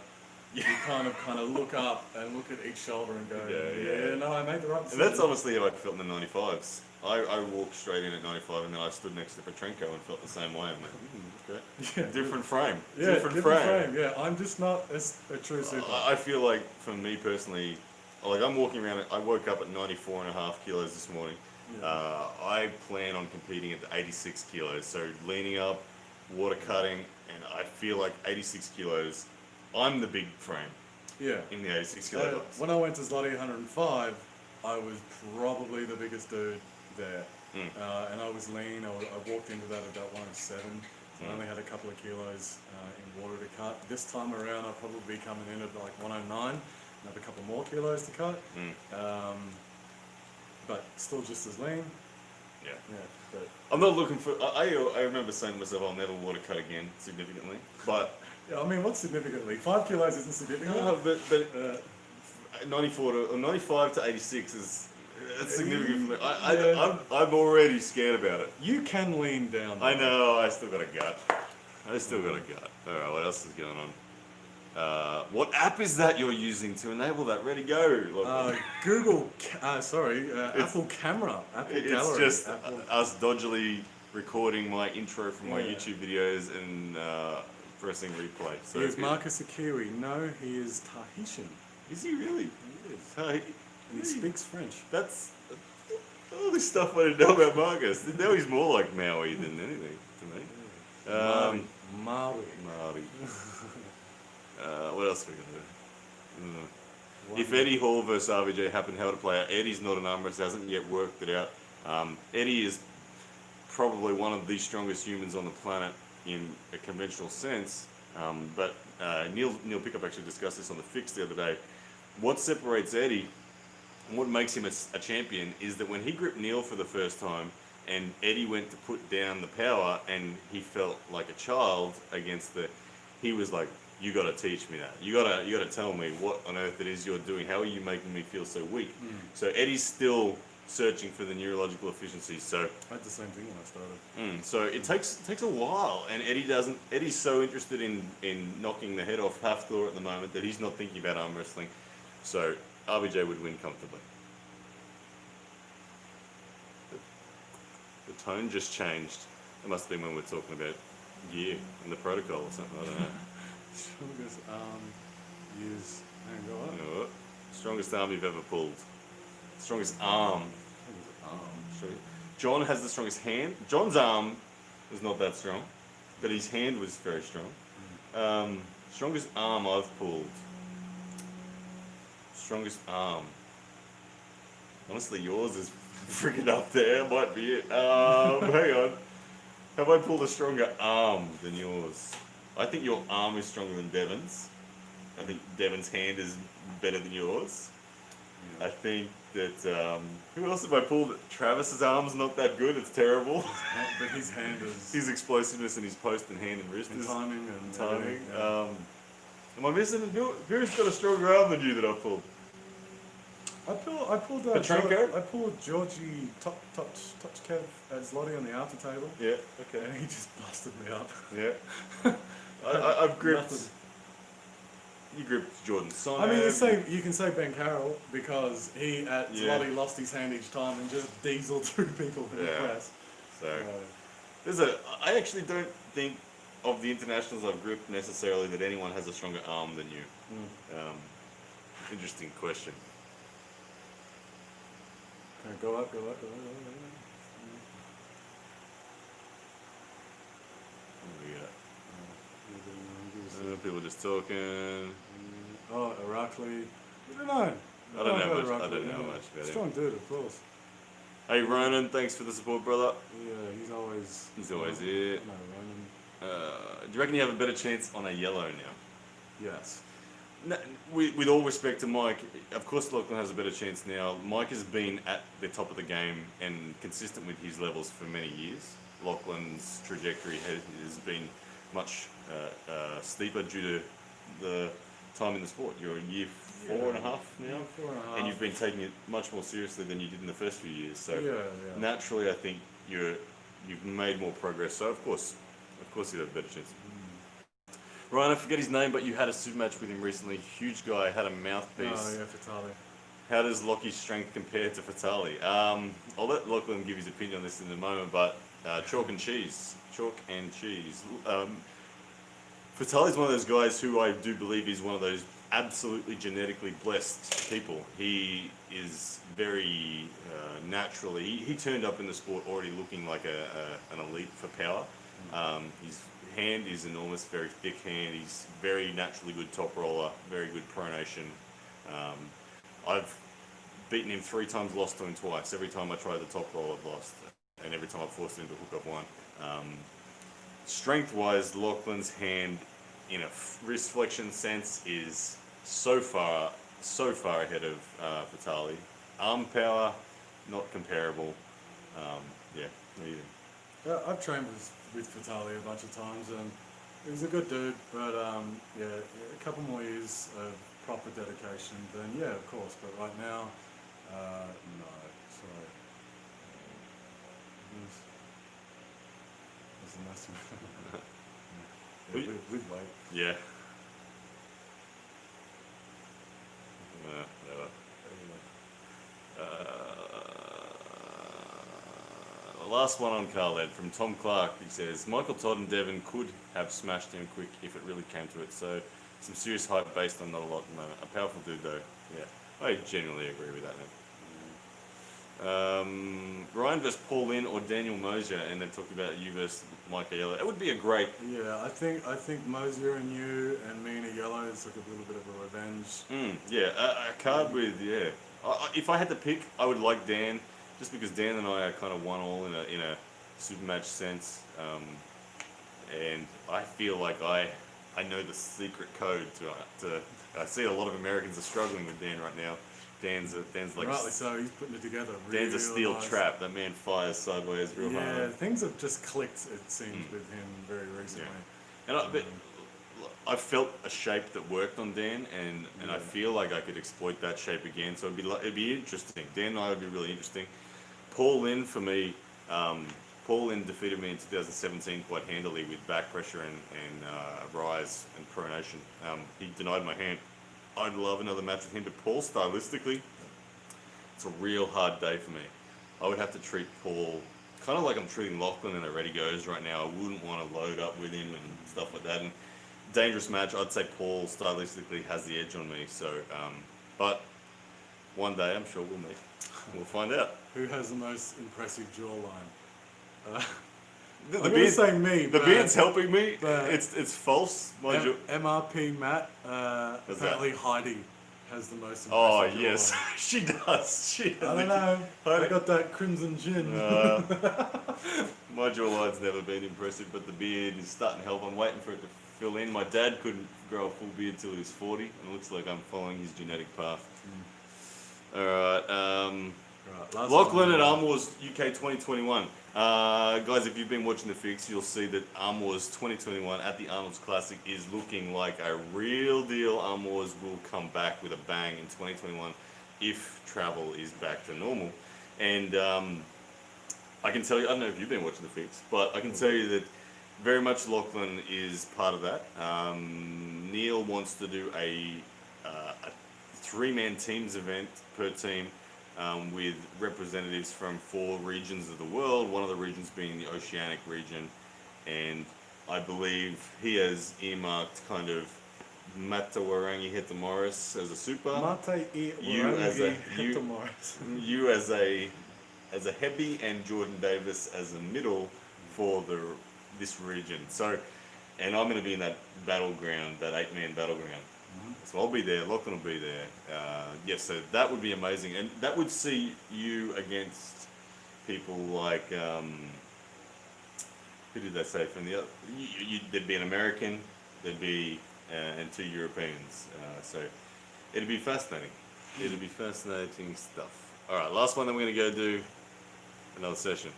you kind of look up and look at each shoulder and go, Yeah. no, I made the right And decision. that's honestly how I felt in the 95s. I walked straight in at 95 and then I stood next to Petrenko and felt the same way. I'm like, okay. Yeah. Different frame. Yeah, different frame. Yeah, I'm just not a true super. I feel like, for me personally, like I'm walking around, I woke up at 94.5 kilos this morning. Yeah. I plan on competing at the 86 kilos, so leaning up, water cutting, and I feel like 86 kilos, I'm the big frame Yeah. in the 86 kilo class. When I went to Zloty 105, I was probably the biggest dude there. And I was lean. I walked into that at about 107. So I only had a couple of kilos in water to cut. This time around, I'll probably be coming in at like 109 and have a couple more kilos to cut. But still just as lean. Yeah. But I'm not looking for. I remember saying to myself, I'll never water cut again significantly. But yeah, I mean, what's significantly? 5 kilos isn't significant. but 95 to 86 is that's significant for me. I'm already scared about it. You can lean down. I know. I still got a gut. All right. What else is going on? What app is that you're using to enable that? Ready, go. Google. Apple Camera. Apple It's Gallery. just Apple. us dodgily recording my intro from my Yeah. YouTube videos and pressing replay. So Is Marcus a Kiwi? No, he is Tahitian. is he really? He is. Hey, And he speaks French. That's all this stuff I didn't know about Marcus. Now he's more like Maui than anything to me. Maori. Maori. What else are we gonna do? If Eddie Hall versus RVJ happened, how would it play out? Eddie's not an arm wrestler, hasn't yet worked it out. Eddie is probably one of the strongest humans on the planet in a conventional sense. But Neil Pickup actually discussed this on the Fix the other day. What separates Eddie and what makes him a champion is that when he gripped Neil for the first time and Eddie went to put down the power and he felt like a child against he was like, you got to teach me that. You got to tell me what on earth it is you're doing. How are you making me feel so weak? So Eddie's still searching for the neurological efficiency. So I had the same thing when I started. so it takes a while, and Eddie's so interested in knocking the head off Hafthor at the moment that he's not thinking about arm wrestling. So RBJ would win comfortably. The tone just changed. It must have been when we're talking about gear and the protocol or something. I don't know. Strongest arm use. Hang go up. You know what? Strongest arm you've ever pulled. Strongest arm. John has the strongest hand. John's arm was not that strong, but his hand was very strong. Strongest arm I've pulled. Strongest arm. Honestly, yours is freaking up there. Might be it. Hang on. Have I pulled a stronger arm than yours? I think your arm is stronger than Devon's. I think Devon's hand is better than yours. Yeah. I think that who else have I pulled? Travis's arm's not that good. It's terrible. But his hand is. His explosiveness and his post and hand and wrist and is timing and timing. everything, yeah. Am I missing? Who's got a stronger arm than you that I've pulled? I pulled Petrenko? I pulled Georgie touch Kev as Lottie on the outer table, Yeah. Okay. and he just busted me up. Yeah. I've gripped. Nothing. You gripped Jordan Son. I mean, you can say Ben Carroll because he at Lottie lost his hand each time and just dieseled through people in the press. So I actually don't think of the internationals I've gripped necessarily that anyone has a stronger arm than you. Interesting question. Okay, go up. What do we got? People just talking. Oh, Irakli. I don't know. I don't know much about him. Strong dude, of course. Hey Ronan, thanks for the support, brother. Yeah, he's always here. No, Ronan. Do you reckon you have a better chance on a yellow now? Yes. No, with all respect to Mike, of course Lachlan has a better chance now. Mike has been at the top of the game and consistent with his levels for many years. Lachlan's trajectory has been much steeper due to the time in the sport. You're a year four and a half now, and you've been taking it much more seriously than you did in the first few years. So naturally, I think you've made more progress. So of course you have a better chance. Ryan, I forget his name, but you had a super match with him recently. Huge guy, had a mouthpiece. Oh yeah, Fatali. How does Lockie's strength compare to Fatali? I'll let Lachlan give his opinion on this in a moment, but chalk and cheese. Fatali's one of those guys who I do believe is one of those absolutely genetically blessed people. He is very naturally. He turned up in the sport already looking like an elite for power. His hand is enormous, very thick hand. He's very naturally good top roller, very good pronation. I've beaten him 3 times, lost to him twice. Every time I tried the top roll, I've lost, and every time I've forced him to hook, I've won. Strength-wise, Lachlan's hand, in a wrist flexion sense, is so far ahead of Fatali. Arm power, not comparable. Yeah, I've trained with Fatali a bunch of times, and he's a good dude. But a couple more years of proper dedication, then yeah, of course. But right now, no. Sorry. There's a nice one. We'd wait. Yeah. Last one on Carled from Tom Clark. He says Michael Todd and Devon could have smashed him quick if it really came to it. So some serious hype based on not a lot at the moment. A powerful dude though. Yeah, I genuinely agree with that, man. Ryan versus Paul Lynn or Daniel Mosier, and they're talking about you versus Mike Ayala. It would be a great. Yeah, I think Mosier and you and me and a yellow is like a little bit of a revenge. A card with if I had to pick, I would like Dan, just because Dan and I are kind of one all in a super match sense, and I feel like I know the secret code to. I see a lot of Americans are struggling with Dan right now. Dan's like rightly so. He's putting it together. Dan's a steel trap. That man fires sideways real hard. Yeah, things have just clicked. It seems with him very recently. Yeah. And I felt a shape that worked on Dan, and I feel like I could exploit that shape again. So it'd be interesting. Dan and I would be really interesting. Paul Lynn for me. Paul Lynn defeated me in 2017 quite handily with back pressure and rise and pronation. He denied my hand. I'd love another match with him, but Paul, stylistically, it's a real hard day for me. I would have to treat Paul kind of like I'm treating Lachlan in a Ready Goes right now. I wouldn't want to load up with him and stuff like that. And dangerous match, I'd say Paul stylistically has the edge on me. So, but one day I'm sure we'll meet. We'll find out. Who has the most impressive jawline? The I'm gonna say me. The beard's helping me. It's false. MRP Matt. Apparently Heidi. has the most Oh impressive yes, jawline. she does. She has I don't the- know. I Holy- got that crimson gin. My jawline's never been impressive, but the beard is starting to help. I'm waiting for it to fill in. My dad couldn't grow a full beard till he was 40, and it looks like I'm following his genetic path. Alright, Right, last Lachlan one. at Arm Wars UK 2021. Guys, if you've been watching the fix, you'll see that Arm Wars 2021 at the Arnold's Classic is looking like a real deal. Arm Wars will come back with a bang in 2021 if travel is back to normal. And I can tell you, I don't know if you've been watching the fix, but I can tell you that very much Lachlan is part of that. Neil wants to do a 3-man teams event per team with representatives from 4 regions of the world, one of the regions being the Oceanic region, and I believe he has earmarked kind of Matawarangi Hetamoris as a super, Mate e you as a you, Hetamoris. you as a heavy, and Jordan Davis as a middle for this region. So, and I'm going to be in that battleground, that 8-man battleground. So I'll be there. Lachlan will be there. Yes, so that would be amazing, and that would see you against people like who did they say from the other? There'd be an American, there'd be and 2 Europeans. So it'd be fascinating. It'd be fascinating stuff. All right, last one. Then we're gonna go do another session.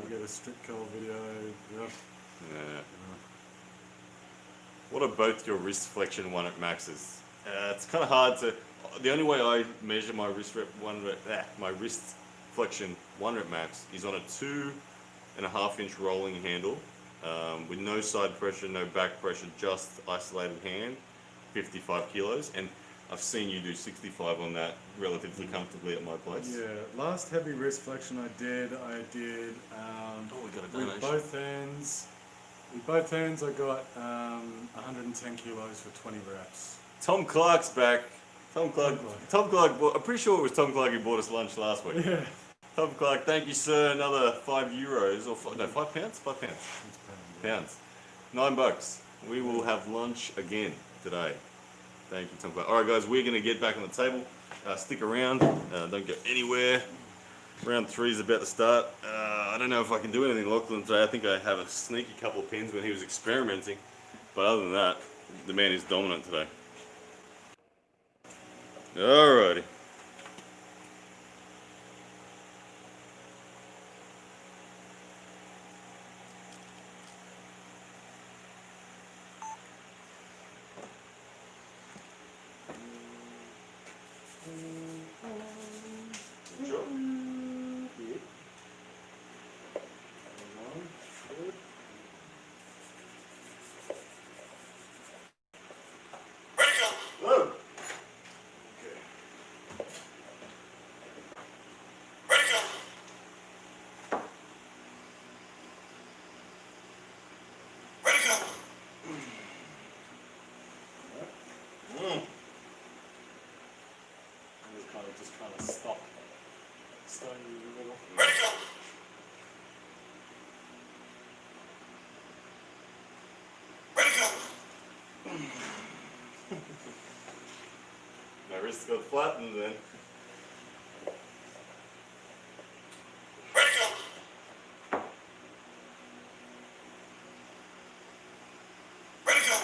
We get a strip curl video. Yep. Yeah. What are both your wrist flexion 1 rep maxes? It's kind of hard to. The only way I measure my wrist my wrist flexion 1 rep max is on a 2.5-inch rolling handle with no side pressure, no back pressure, just isolated hand, 55 kilos. And I've seen you do 65 on that relatively comfortably at my place. Yeah, last heavy wrist flexion I did We got a with donation. both hands. With both hands I got 110 kilos for 20 reps. Tom Clark's back. Tom Clark. I'm pretty sure it was Tom Clark who bought us lunch last week. Yeah. Tom Clark, thank you, sir. Another €5 or £5 pounds. Pounds. $9. We will have lunch again today. Thank you, Tom Clark. All right, guys, we're going to get back on the table. Stick around. Don't go anywhere. Round 3 is about to start. I don't know if I can do anything, Lachlan, today. I think I have a sneaky couple of pins when he was experimenting. But other than that, the man is dominant today. Alrighty. Sure. Ready, go. Hello. Ready, go. Ready, go. Just kind of stop. Stay in the middle. Ready, go. Ready, go. My wrist got flattened then. Ready, go. Ready, go.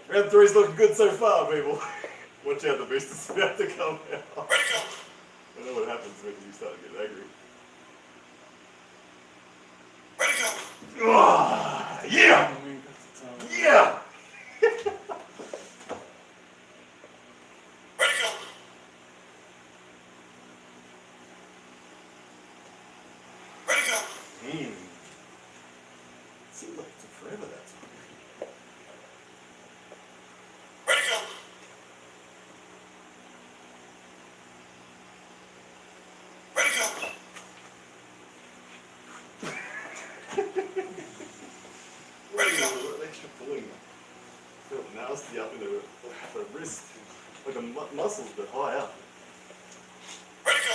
Round 3's looking good so far, people. Watch out, the beast is about to come out. Ready, go. I know what happens when you start to get angry. Ready, go. Ah, yeah! I mean, that's the time. Yeah! Ready, go. Ready, go. Seems like it took forever that time. Ready, go. Ready, go. Ready, go. That extra pulling felt nasty up in the wrist. Like a muscles, but high up. Ready, go.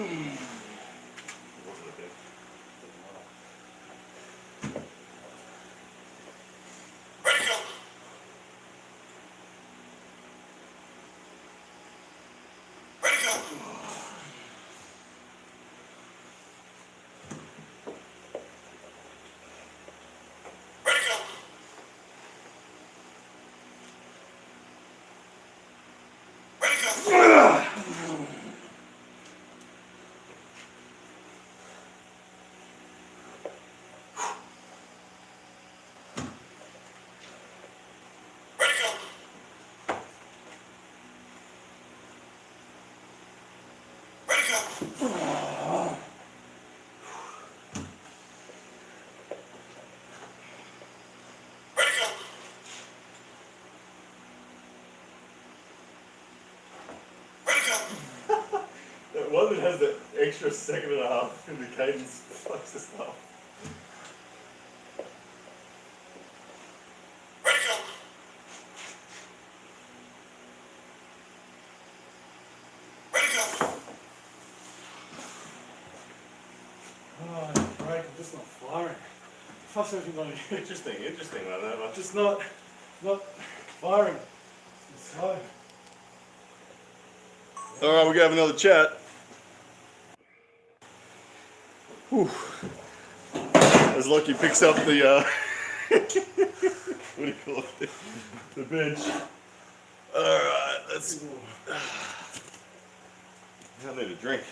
wasn't a bit. Ready, go. Ready, go. Ready, go. Ready, go. Ready, go. Ready, go. Ready, go. Ready, go. That one that has that extra second and a half in the cadence fucks us up. Ready, go. Ready, go. Oh, break, I'm just not firing. Fuck's everything on you. Interesting like that one. Just not firing. It's slow. Alright, we're gonna have another chat. Whew. As Lockie picks up the what do you call it? The bench. Alright, let's I need a drink.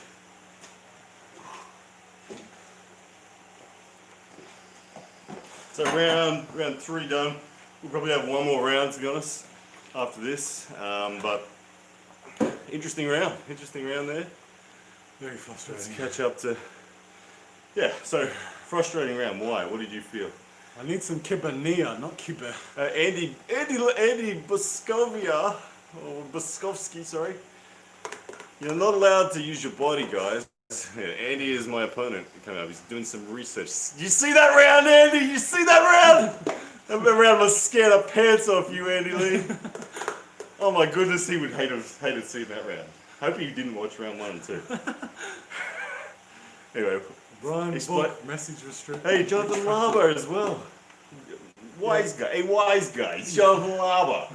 So round 3 done. We'll probably have one more round to be honest after this. But interesting round there. Very Let's frustrating. catch up to yeah. So frustrating round. Why? What did you feel? I need some kibania, not kiba. Andy Boscovia or Boskovsky, sorry. You're not allowed to use your body, guys. Yeah, Andy is my opponent. Coming up, he's doing some research. You see that round, Andy? You see that round? That round must scare the pants off you, Andy Lee. Oh my goodness, he would hate seeing that round. Hope he didn't watch round 1 and 2. Anyway, Brian Explain- Book, message restricted. hey, Jonathan Laba as well. Wise guy, Jonathan Laba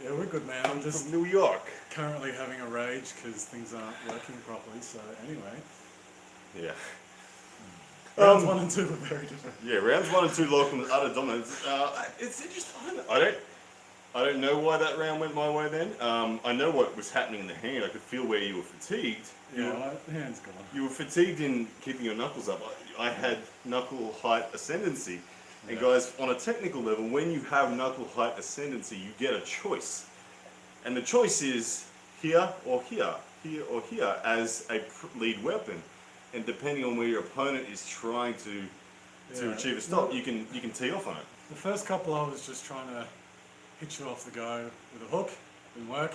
Yeah, we're good, man. I'm just from New York. currently having a rage because things aren't working properly. So anyway, Yeah. rounds 1 and 2 were very different. Yeah, rounds 1 and 2, Lachlan was utter dominance. It's interesting. I don't know why that round went my way then. I know what was happening in the hand. I could feel where you were fatigued. Yeah, my hand's gone. You were fatigued in keeping your knuckles up. I had knuckle height ascendancy. And Yeah. guys, on a technical level, when you have knuckle height ascendancy, you get a choice. And the choice is here or here as a lead weapon. And depending on where your opponent is trying to Yeah. achieve a stop, you can tee off on it. The first couple I was just trying to hit you off the go with a hook. Didn't work.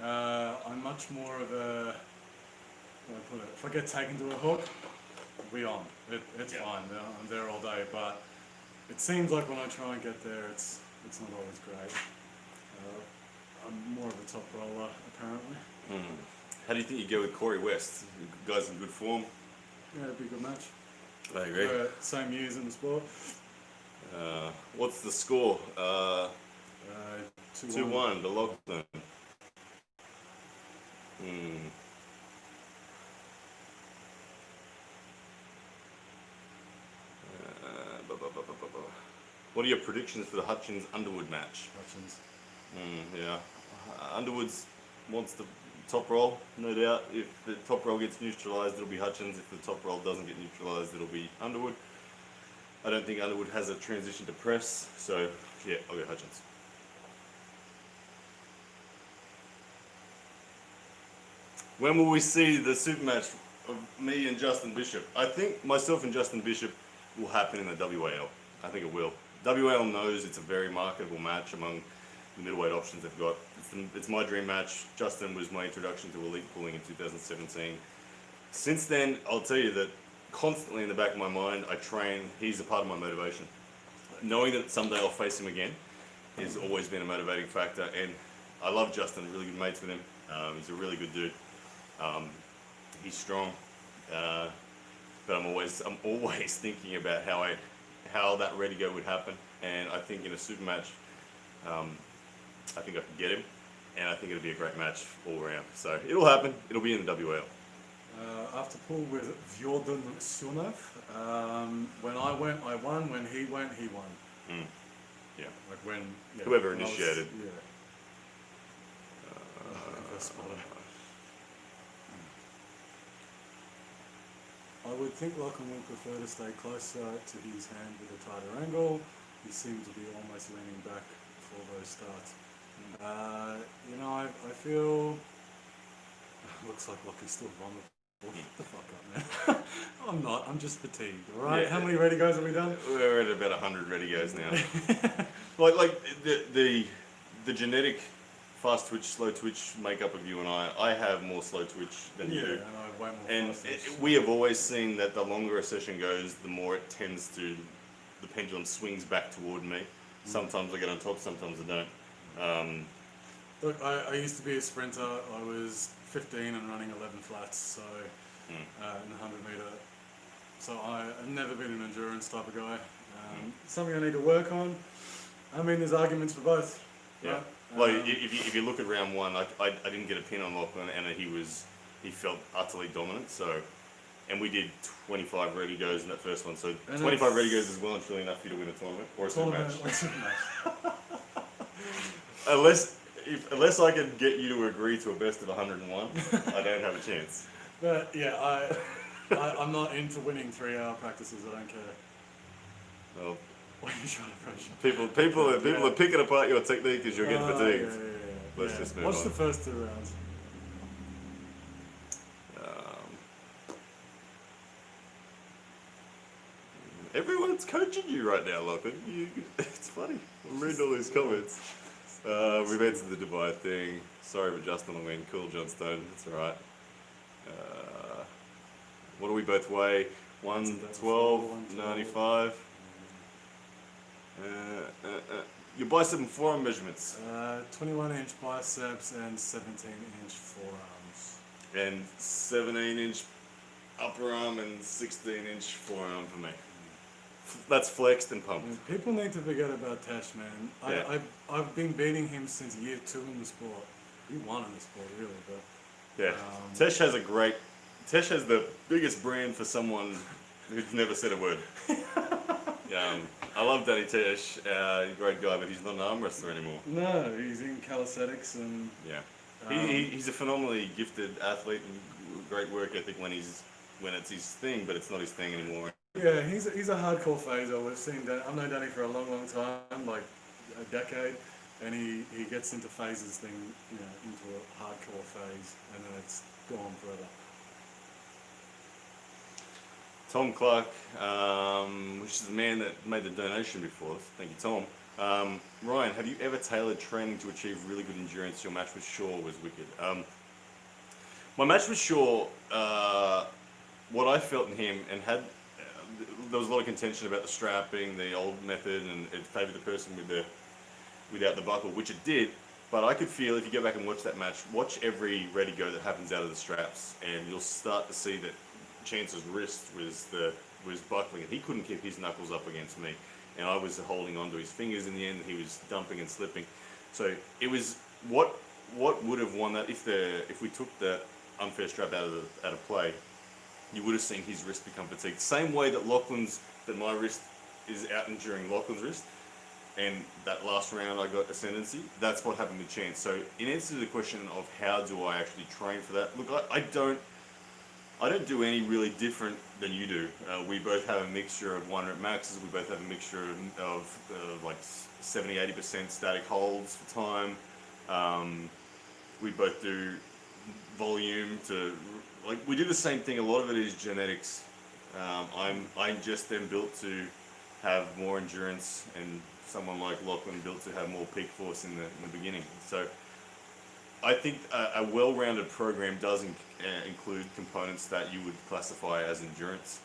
I'm much more of a, how do I put it? If I get taken to a hook, we on. It's Yeah. fine. I'm there all day. But it seems like when I try and get there, it's not always great. I'm more of a top roller apparently. How do you think you go with Corey West? You guys in good form? Yeah, it'd be a good match. I agree. Same years in the sport. What's the score? 2-1. 2-1 to Lachlan. What are your predictions for the Hutchins-Underwood match? Hutchins. Yeah. Underwood's wants the top roll, no doubt. If the top roll gets neutralised, it'll be Hutchins. If the top roll doesn't get neutralised, it'll be Underwood. I don't think Underwood has a transition to press, so yeah, I'll go Hutchins. When will we see the super match of me and Justin Bishop? I think myself and Justin Bishop will happen in the WAL. I think it will. WAL knows it's a very marketable match among the middleweight options they've got. It's my dream match. Justin was my introduction to elite pulling in 2017. Since then, I'll tell you that constantly in the back of my mind, I train. He's a part of my motivation. Knowing that someday I'll face him again has always been a motivating factor. And I love Justin, really good mates with him. He's a really good dude. he's strong, but I'm always thinking about how that ready go would happen, and I think in a super match, I think I can get him, and I think it'll be a great match all around. So it'll happen. It'll be in the WL. After pool with Vjordan Sunov, when I went, I won. When he went, he won. Yeah. Like when Whoever when I was- initiated. First spotter. I would think Lachlan would prefer to stay closer to his hand with a tighter angle. He seemed to be almost leaning back for those starts. I feel looks like Lockie's still vulnerable. What the fuck up, man? I'm not. I'm just fatigued. All right. Yeah. How many ready goes have we done? We're at about 100 ready goes now. like the genetic fast twitch, slow twitch makeup of you and I have more slow twitch than you do. And I have way more And fast. we have always seen that the longer a session goes, the more it tends to, the pendulum swings back toward me. Sometimes I get on top, sometimes I don't. Look, I used to be a sprinter. I was 15 and running 11 flats, so in the 100 meter. So I've never been an endurance type of guy. Something I need to work on. I mean, there's arguments for both. Yeah. Right? Like if you look at round one, I didn't get a pin on Lachlan, and he felt utterly dominant. So, and we did 25 ready goes in that first one. So And 25 ready goes is well and truly enough for you to win a tournament or a super match. Unless I can get you to agree to a best of 101, I don't have a chance. But yeah, I'm not into winning 3-hour practices. I don't care. Well, What are you trying to approach? people are picking apart your technique as you're getting fatigued. Yeah. Let's just move Watch on. the first 2 rounds. Everyone's coaching you right now, Lachlan. It's funny. I'm reading all these comments. We've answered the Dubai thing. Sorry, but Justin will win. Cool, John Stone. It's alright. What do we both weigh? 112, 95. Your bicep and forearm measurements. 21-inch biceps and 17-inch forearms. And 17-inch upper arm and 16-inch forearm for me. That's flexed and pumped. People need to forget about Tesh, man. Yeah. I've been beating him since year 2 in the sport. He won in the sport, really, but Yeah. Tesh has the biggest brand for someone who's never said a word. I love Danny Tesh. He's a great guy, but he's not an arm wrestler anymore. no, he's in calisthenics and Yeah. He's a phenomenally gifted athlete and great work ethic when it's his thing, but it's not his thing anymore. yeah, he's a hardcore phaser. We've seen that. I've known Danny for a long, long time, like a decade, and he gets into phases thing, into a hardcore phase, and then it's gone forever. Tom Clark, which is the man that made the donation before us. Thank you, Tom. Ryan, have you ever tailored training to achieve really good endurance? Your match with Shaw was wicked. My match with Shaw, what I felt in him, and there was a lot of contention about the strapping, the old method, and it favoured the person without the buckle, which it did. But I could feel, if you go back and watch that match, watch every ready go that happens out of the straps, and you'll start to see that Chance's wrist was buckling, and he couldn't keep his knuckles up against me, and I was holding onto his fingers in the end, and he was dumping and slipping. So it was what would have won that if we took that unfair strap out of play. You would have seen his wrist become fatigued. Same way that my wrist is out enduring Lachlan's wrist, and that last round I got ascendancy. That's what happened with Chance. So in answer to the question of how do I actually train for that, look, I don't do any really different than you do. We both have a mixture of 1 rep maxes. We both have a mixture of like 70-80% static holds for time. We both do volume to, like, we do the same thing. A lot of it is genetics. I'm just then built to have more endurance, and someone like Lachlan built to have more peak force in the beginning. So I think a well-rounded program does include components that you would classify as endurance.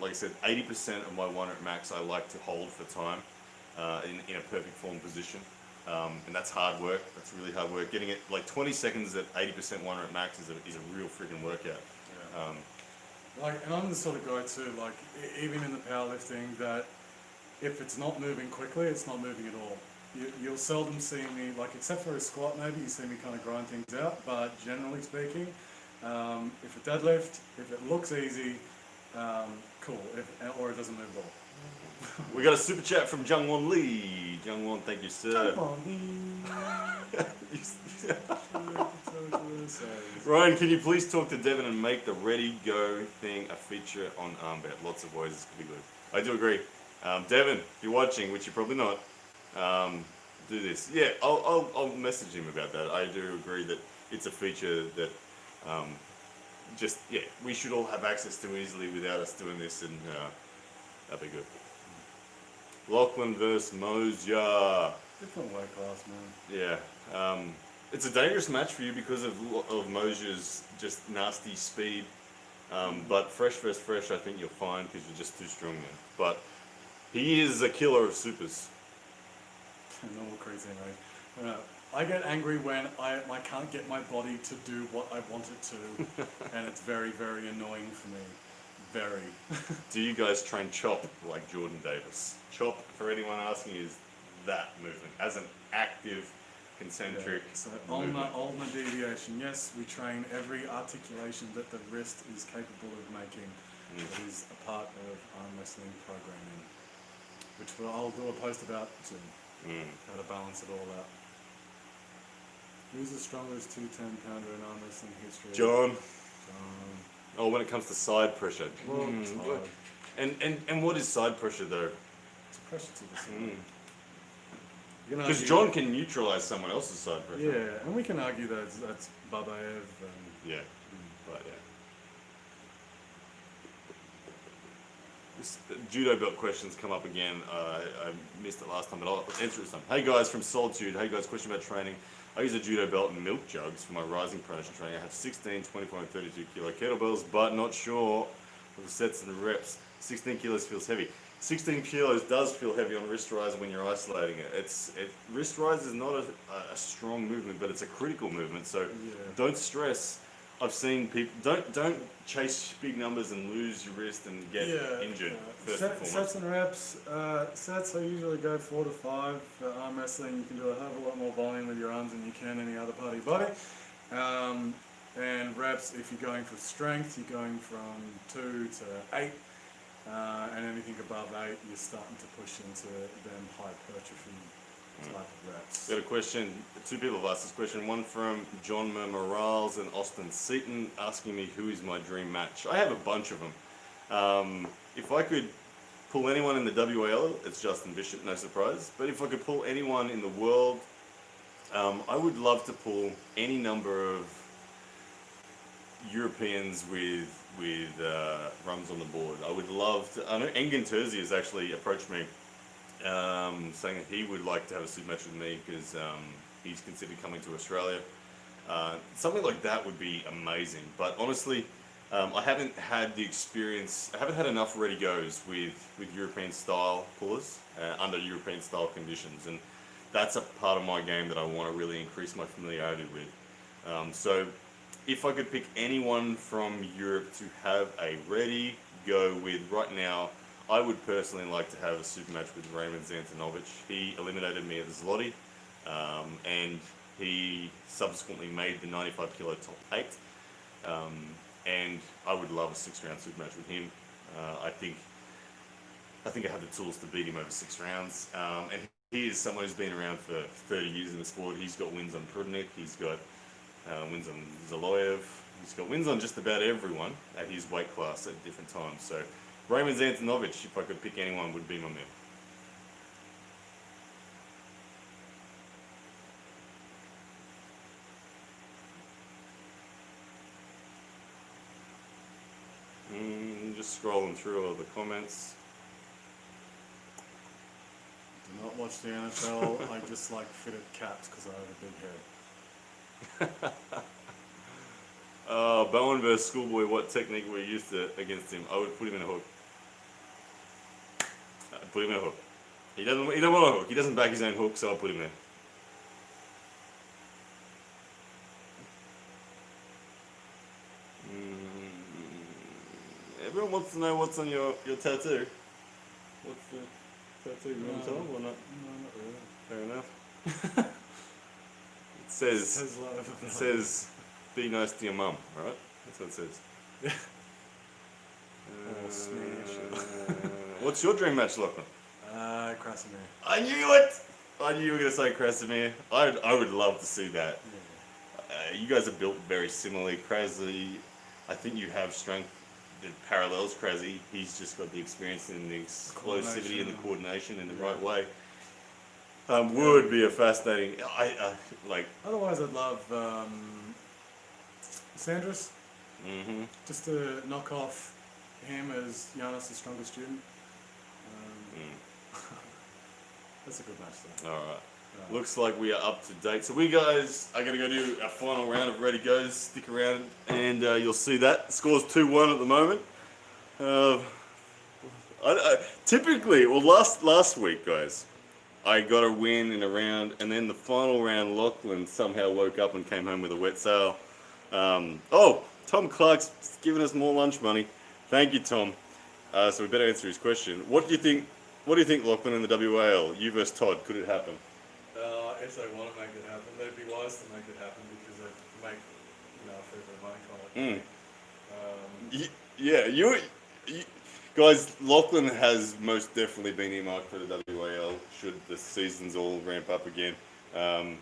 Like I said, 80% of my 1 rep max I like to hold for time in a perfect form position. And that's hard work. That's really hard work. Getting it like 20 seconds at 80% 1 rep max is a real freaking workout. And I'm the sort of guy too, even in the powerlifting, that if it's not moving quickly, it's not moving at all. You'll seldom see me, except for a squat maybe, you see me kind of grind things out, but generally speaking, if a deadlift, if it looks easy, cool, or it doesn't move at all. We got a super chat from Jungwon Lee. Jungwon, thank you, sir. Ryan, can you please talk to Devin and make the ready go thing a feature on Armband? Lots of ways this could be good. I do agree. Devin, if you're watching, which you're probably not, do this. Yeah, I'll message him about that. I do agree that it's a feature that we should all have access to easily without us doing this, and that'd be good. Lachlan versus Mosier. Different weight class, man. Yeah. It's a dangerous match for you because of Mosier's just nasty speed. But fresh versus fresh, I think you're fine because you're just too strong then. But he is a killer of supers. Normal crazy, right? I get angry when I can't get my body to do what I want it to, and it's very, very annoying for me. Very. Do you guys train chop like Jordan Davis? Chop, for anyone asking, is that movement as an active concentric movement. On the deviation, yes, we train every articulation that the wrist is capable of making. That is a part of arm wrestling programming, which I'll do a post about soon. How to balance it all out. Who's the strongest 210-pounder in arm wrestling history? John. Oh, when it comes to side pressure. And what is side pressure though? It's pressure to the side. Because John can neutralize someone else's side pressure. Yeah, and we can argue that that's Babaev. Yeah, but yeah. This judo belt questions come up again. I missed it last time, but I'll answer it some. Hey guys from Solitude. Hey guys, question about training. I use a judo belt and milk jugs for my rising pronation training. I have 16, 24, and 32 kilo kettlebells, but not sure of the sets and reps. 16 kilos feels heavy. 16 kilos does feel heavy on wrist rise when you're isolating it. Wrist rise is not a strong movement, but it's a critical movement. So don't stress. I've seen people don't chase big numbers and lose your wrist and get injured. Sets and reps. Sets I usually go 4 to 5 for arm wrestling. You can do a hell of a lot more volume with your arms than you can any other part of your body. And reps, if you're going for strength, you're going from 2 to 8. And anything above 8, you're starting to push into them hypertrophy type of reps. Got a question. 2 people have asked this question. One from John Morales and Austin Seaton asking me who is my dream match. I have a bunch of them. If I could pull anyone in the WAL, it's Justin Bishop, no surprise. But if I could pull anyone in the world, I would love to pull any number of Europeans with runs on the board. I would love to. I know Engin Terzi has actually approached me, saying that he would like to have a super match with me because he's considered coming to Australia. Something like that would be amazing. But honestly, I haven't had the experience. I haven't had enough ready goes with European style pullers under European style conditions, and that's a part of my game that I want to really increase my familiarity with. So if I could pick anyone from Europe to have a ready go with right now, I would personally like to have a super match with Raymond Zantanovic. He eliminated me at the Zloty, and he subsequently made the 95 kilo top 8. And I would love a 6-round super match with him. I think I have the tools to beat him over 6 rounds. And he is someone who's been around for 30 years in the sport. He's got wins on Prudnik. He's got wins on Zaloyev. He's got wins on just about everyone at his weight class at different times. So Raymond Zantanovic, if I could pick anyone, would be my man. Just scrolling through all the comments. Do not watch the NFL. I just like fitted caps because I have a big head. Bowen versus Schoolboy, what technique were you used to against him? I would put him in a hook. I'd put him in a hook. He doesn't want a hook. He doesn't back his own hook, so I'll put him there. to know what's on your tattoo. What's the tattoo? You want to tell them or not? No, not really. Fair enough. It says, Love. it says, be nice to your mum, right? That's what it says. Oh, smash. What's your dream match, Lachlan? Krasimir. I knew it! I knew you were going to say Krasimir. I would love to see that. Yeah. You guys are built very similarly. Krasly, I think you have strength that parallels Krasly. He's just got the experience and the explosivity and the coordination in the right way. Would be a fascinating. Like. Otherwise, I'd love Sandras, Mm-hmm. just to knock off him as Giannis' strongest student. That's a good match, though. All right. Looks like we are up to date. So we guys are going to go do our final round of Ready Goes. Stick around and you'll see that. Score's 2-1 at the moment. Typically, well, last week, guys, I got a win in a round, and then the final round, Lachlan somehow woke up and came home with a wet sail. Tom Clark's giving us more lunch money. Thank you, Tom. So we better answer his question. What do you think, Lachlan, in the WAL? You versus Todd, could it happen? If they want to make it happen, they'd be wise to make it happen because they'd make a fair bit of money from it. Yeah, you guys, Lachlan has most definitely been earmarked for the WAL should the seasons all ramp up again. Yeah,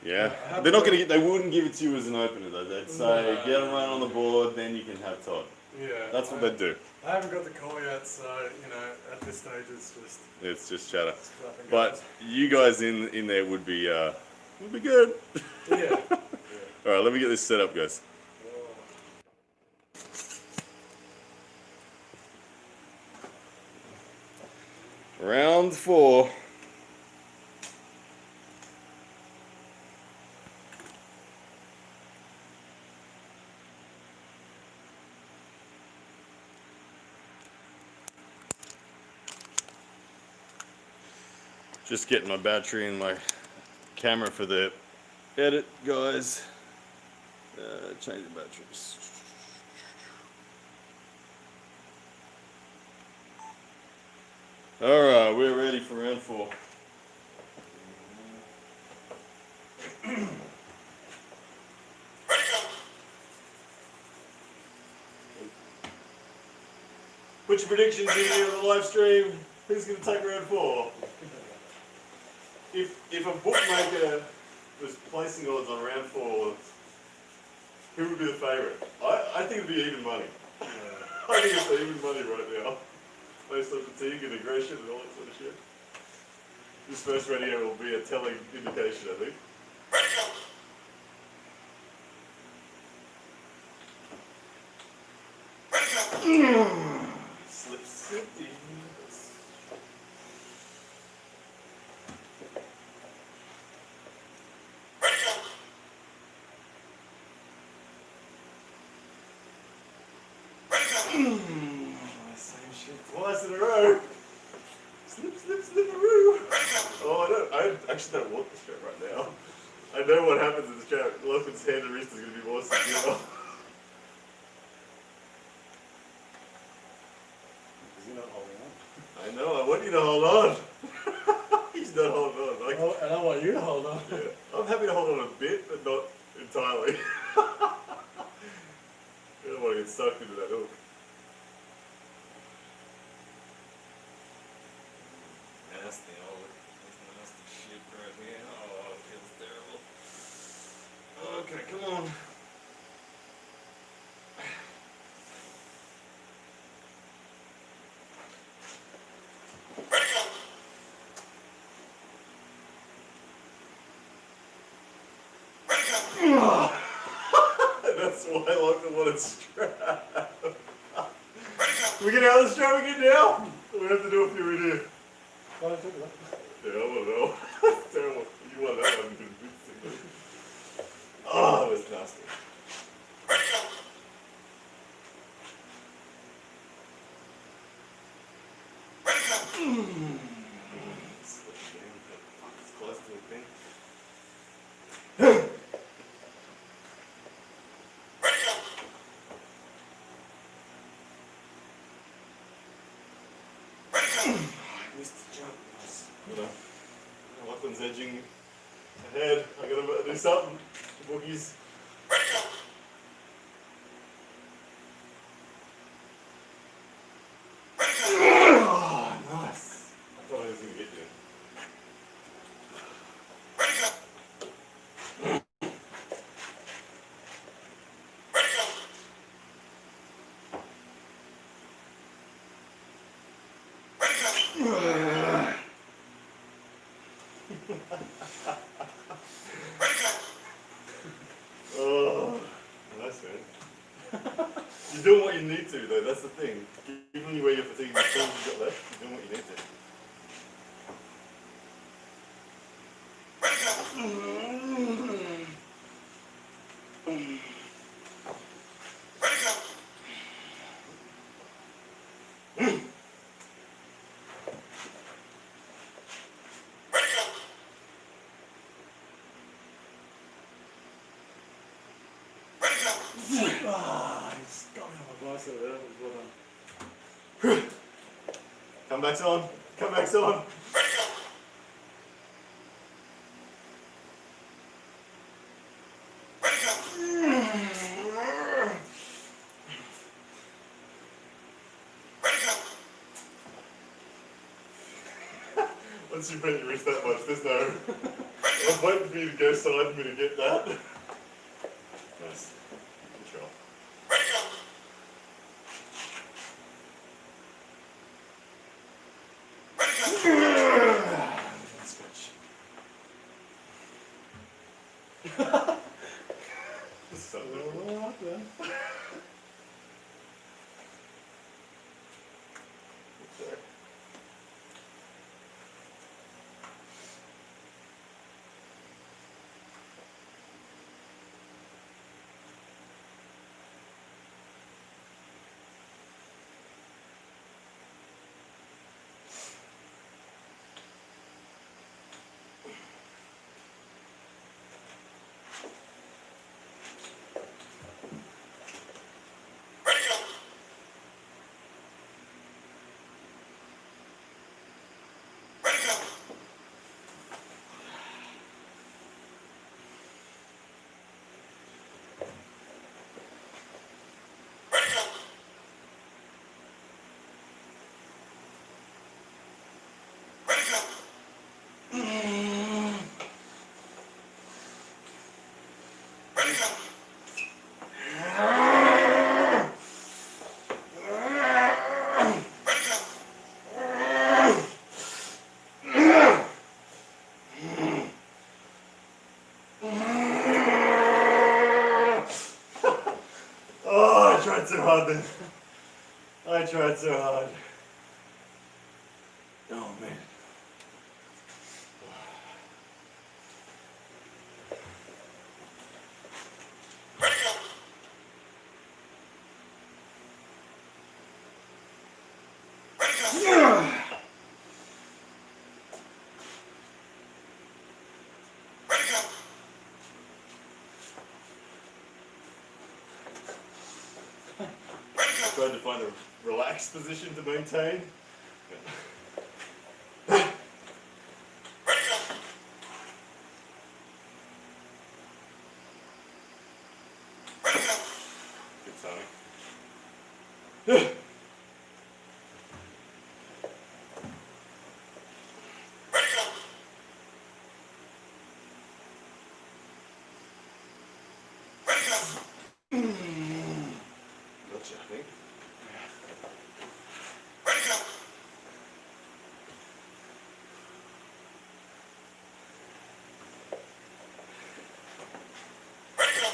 they're not going to they wouldn't give it to you as an opener though. They'd say get a run on the board, then you can have Todd. Yeah, that's what they'd do. I haven't got the call yet, so at this stage it's just chatter. But you guys in there would be good. Yeah. All right, let me get this set up, guys. Round 4. Just getting my battery and my camera for the edit, guys. Change the batteries. Alright, we're ready for round 4. Ready, go. Put your predictions in here on the live stream. Who's going to take round 4? If a bookmaker was placing odds on round 4, who would be the favourite? I think it'd be even money. I think it's even money right now. Based on fatigue and aggression and all that sort of shit. This first radio will be a telling indication, I think. Ready, go. Ready, go. Slip. Ready, go. Ready, go. Same shit twice in a row. Slip-a-roo. Ready, go. Oh, I actually don't want this joke right now. I know what happens in this joke. Lachlan's hand and wrist is going to be more secure. Is he not holding on? I know, I want you to hold on. He's not holding on. And I want you to hold on. Yeah. I'm happy to hold on a bit, but not entirely. I don't want to get sucked into that hook. Nasty shit right here. Oh, it feels terrible. Okay, come on. Ready, go. Ready, go. That's why I like the one strap. Ready, go. We get out of the strap again now? We have to do a few in here. Oh, I took it. Yeah, I want to know. That's terrible. You want that one convincingly. Oh, that was nasty. Ready, go. Ready, go. Slip again. It's close to a thing. Ready, go. You know, Lachlan's edging ahead. I gotta do something. Boogies. Ready, go. Ready, go. Oh, nice. I thought I was gonna get you. Ready, go. Ready, go. Ready, go. Ready, go. Oh, nice, man. You're doing what you need to, though. That's the thing. Even where you're fatiguing the forms you've got left, you're doing what you need to. Ready, go. Ready, go. Ready, go. Ready, go. Ah, he's got me on my bicep there. That was well done. Comebacks on. Comebacks on. Ready, go. Ready, go. Ready, go. Once you bend your wrist that much, there's no. Ready, I go. was waiting for you to go side for me to get that. Nice. Control. Ready, go. Ready, go. Scratch. So different. Oh, what the? Sorry. Ready, go. Ready, go. Ready, go. Ready, go. Ready, go. Ready, go. Oh, I tried so hard then. I tried so hard. Oh man. Ready, go. Ready, go. Ready, go. Ready, go. Tried to find a relaxed position to maintain. Ready, go. Ready, go. Good timing. Ready, go. Ready, go. Gotcha, I think. Ready, go. Ready, go.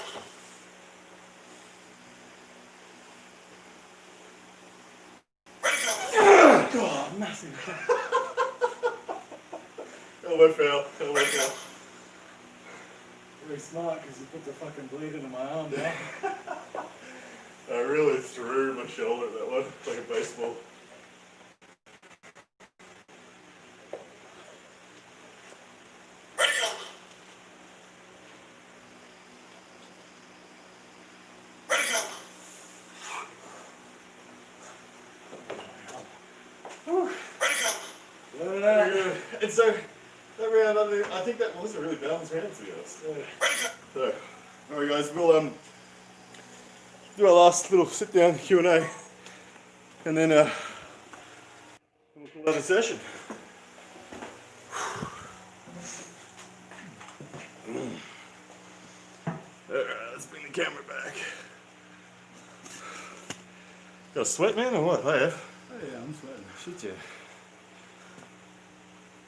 Ready, go. God, massive. Elbow foul. Elbow Ready, go. foul. Very smart because you put the fucking bleed into my arm now. I really threw my shoulder at that one, like a baseball. Ready, go. Ready, go. Ready, go. And so that round, I think that was a really balanced round, to be honest. So, alright guys, we'll do our last little sit down Q&A, and then we'll call that a session. Alright, let's bring the camera back. Got a sweat, man, or what? I have. Oh yeah, I'm sweating. Shit, yeah.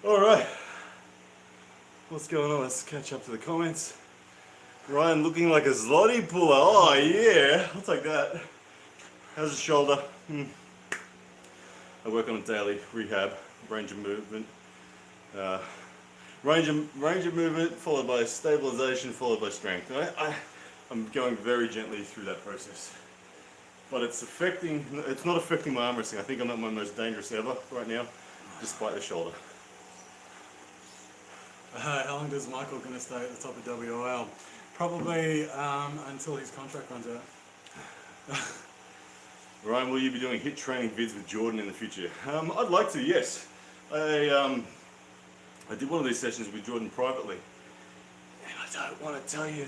Alright. What's going on? Let's catch up to the comments. Ryan looking like a zloty puller. Oh yeah, I'll take that. How's the shoulder? I work on a daily rehab, range of movement. Range of movement followed by stabilization followed by strength. I'm going very gently through that process. But it's not affecting my arm wrestling. I think I'm at my most dangerous ever right now, despite the shoulder. How long does Michael going to stay at the top of WOL? Probably until his contract runs out. Ryan, will you be doing HIIT training vids with Jordan in the future? I'd like to, yes. I did one of these sessions with Jordan privately. And I don't want to tell you,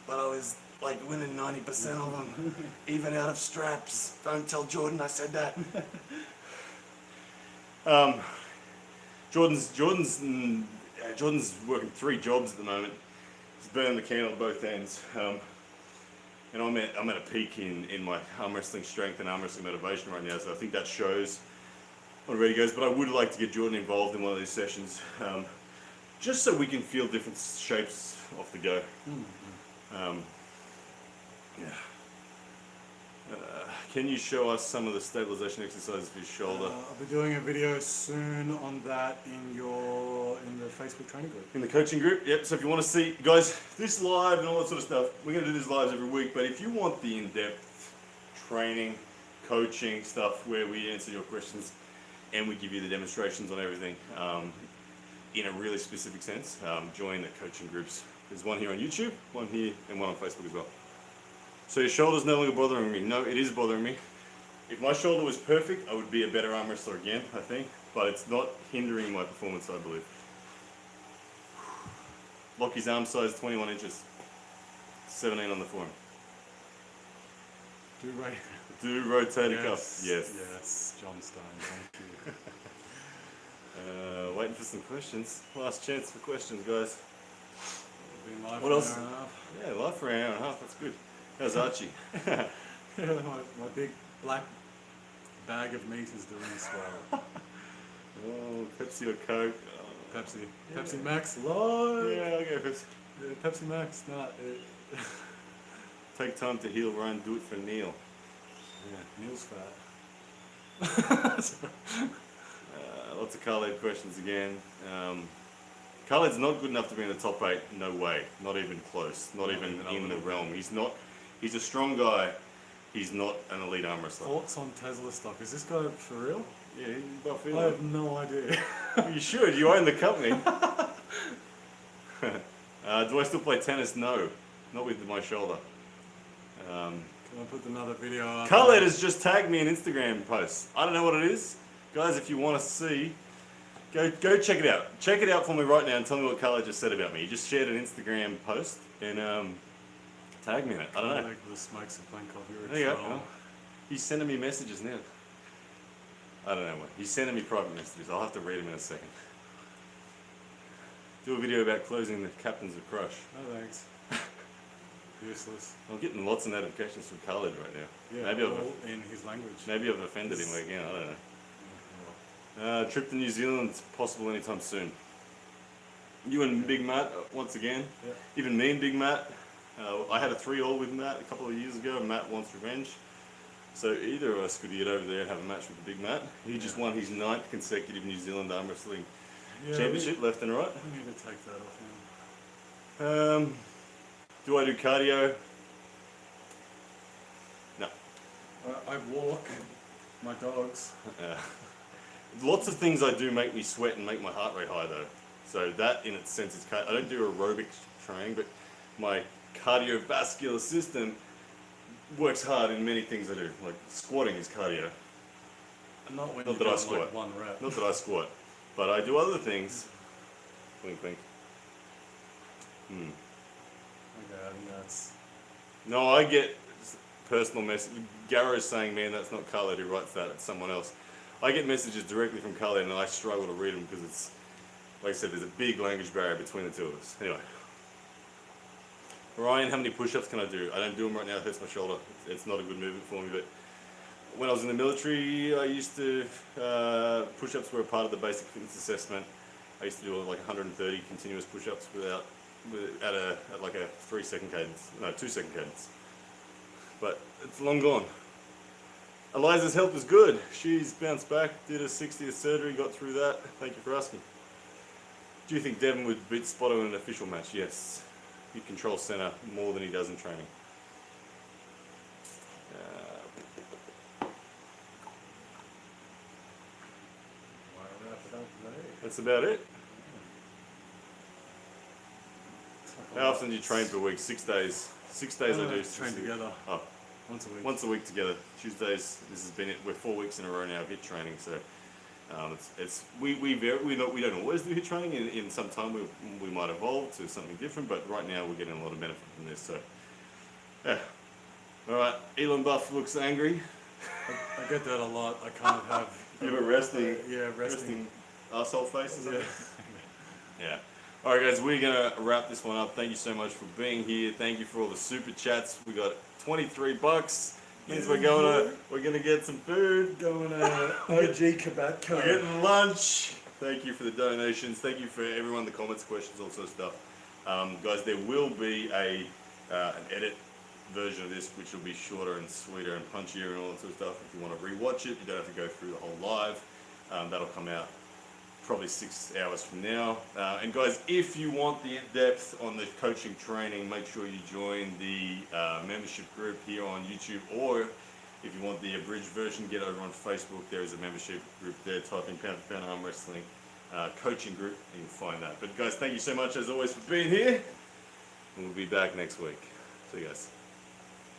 but I was like winning 90% of them, even out of straps. Don't tell Jordan I said that. Jordan's working 3 jobs at the moment. He's burning the candle at both ends. And I'm at a peak in my arm wrestling strength and arm wrestling motivation right now, so I think that shows on where he goes. But I would like to get Jordan involved in one of these sessions, just so we can feel different shapes off the go. Yeah. Can you show us some of the stabilization exercises for your shoulder? I'll be doing a video soon on that in the Facebook training group. In the coaching group, yep. So if you want to see, guys, this live and all that sort of stuff, we're going to do these lives every week. But if you want the in-depth training, coaching stuff where we answer your questions and we give you the demonstrations on everything in a really specific sense, join the coaching groups. There's one here on YouTube, one here, and one on Facebook as well. So your shoulder's no longer bothering me. No, it is bothering me. If my shoulder was perfect, I would be a better arm wrestler again, I think. But it's not hindering my performance, I believe. Lockie's arm size, 21 inches. 17 on the forearm. Do rotator cuff. Yes. Yes, John Stein, thank you. Waiting for some questions. Last chance for questions, guys. Been live What for else? an hour and a half. Yeah, live for an hour and a half. That's good. How's Archie? Yeah, my big black bag of meat is doing swell. Oh, Pepsi or Coke? Oh. Pepsi. Pepsi Max live. Yeah, I'll go Pepsi. Yeah, Pepsi Max, nah. Take time to heal, Ryan. Do it for Neil. Yeah, Neil's fat. Lots of Khaled questions again. Khaled's not good enough to be in the top 8. No way. Not even close. Not even in the realm. He's not. He's a strong guy. He's not an elite arm wrestler. Thoughts on Tesla stock? Is this guy for real? Yeah, he's buff. I have no idea. You should. You own the company. Do I still play tennis? No. Not with my shoulder. Can I put another video up? Khaled has just tagged me in Instagram posts. I don't know what it is. Guys, if you want to see, go check it out. Check it out for me right now and tell me what Khaled just said about me. He just shared an Instagram post and tag me in it. I don't know. Like the smokes of playing coffee. There you go. He's sending me messages now. I don't know what. He's sending me private messages. I'll have to read them in a second. Do a video about closing the captains of Crush. No thanks. Useless. I'm getting lots of notifications from Khaled right now. Yeah, maybe all in his language. Maybe I've offended him again. I don't know. Trip to New Zealand possible anytime soon. You and Big Matt once again. Yeah. Even me and Big Matt. I had a 3-all with Matt a couple of years ago. And Matt wants revenge. So either of us could get over there and have a match with the Big Matt. He just won his 9th consecutive New Zealand arm wrestling championship, left and right. We need to take that off now. Do I do cardio? No. I walk my dogs. Lots of things I do make me sweat and make my heart rate high though. So that in its sense is I don't do aerobic training, but my cardiovascular system works hard in many things I do. Like squatting is cardio. Not when Not you that I do squat. like one rep. Not that I squat. But I do other things. Wink, wink. Okay, I think that's. No, I get personal message. Garrow's saying, man, that's not Khaled who writes that, it's someone else. I get messages directly from Khaled and I struggle to read them because it's, like I said, there's a big language barrier between the two of us. Anyway. Ryan, how many push-ups can I do? I don't do them right now, it hurts my shoulder. It's not a good movement for me, but when I was in the military, I used to, push-ups were a part of the basic fitness assessment. I used to do like 130 continuous push-ups at like a 3-second cadence, no, 2-second cadence. But it's long gone. Eliza's health is good. She's bounced back, did a 60th surgery, got through that. Thank you for asking. Do you think Devon would beat Spotto in an official match? Yes. He controls centre more than he does in training. That's about it. How often do you train per week? 6 days. 6 days I do. Train together. Oh, Once a week. once a week together. Tuesdays. This has been it. We're 4 weeks in a row now of HIIT training. So we don't always do HIIT training. In some time we might evolve to something different. But right now we're getting a lot of benefit from this. So yeah. All right. Elon Buff looks angry. I get that a lot. I kind of have. You have a resting. Yeah, resting. Arsehole face. Is Yeah. it? Yeah. Alright guys, we're going to wrap this one up. Thank you so much for being here. Thank you for all the super chats. We got $23. Means we're gonna get some food. Going OG Kebab We're getting lunch. Thank you for the donations. Thank you for everyone in the comments, questions, all sorts of stuff. Guys, there will be an edit version of this which will be shorter and sweeter and punchier and all that sort of stuff. If you want to rewatch it, you don't have to go through the whole live. That'll come out probably 6 hours from now. And guys, if you want the in-depth on the coaching training, make sure you join the membership group here on YouTube, or if you want the abridged version, get over on Facebook. There is a membership group there. Type in Pound for Pound Arm Wrestling coaching group and you'll find that. But guys, thank you so much as always for being here. And we'll be back next week. See you guys.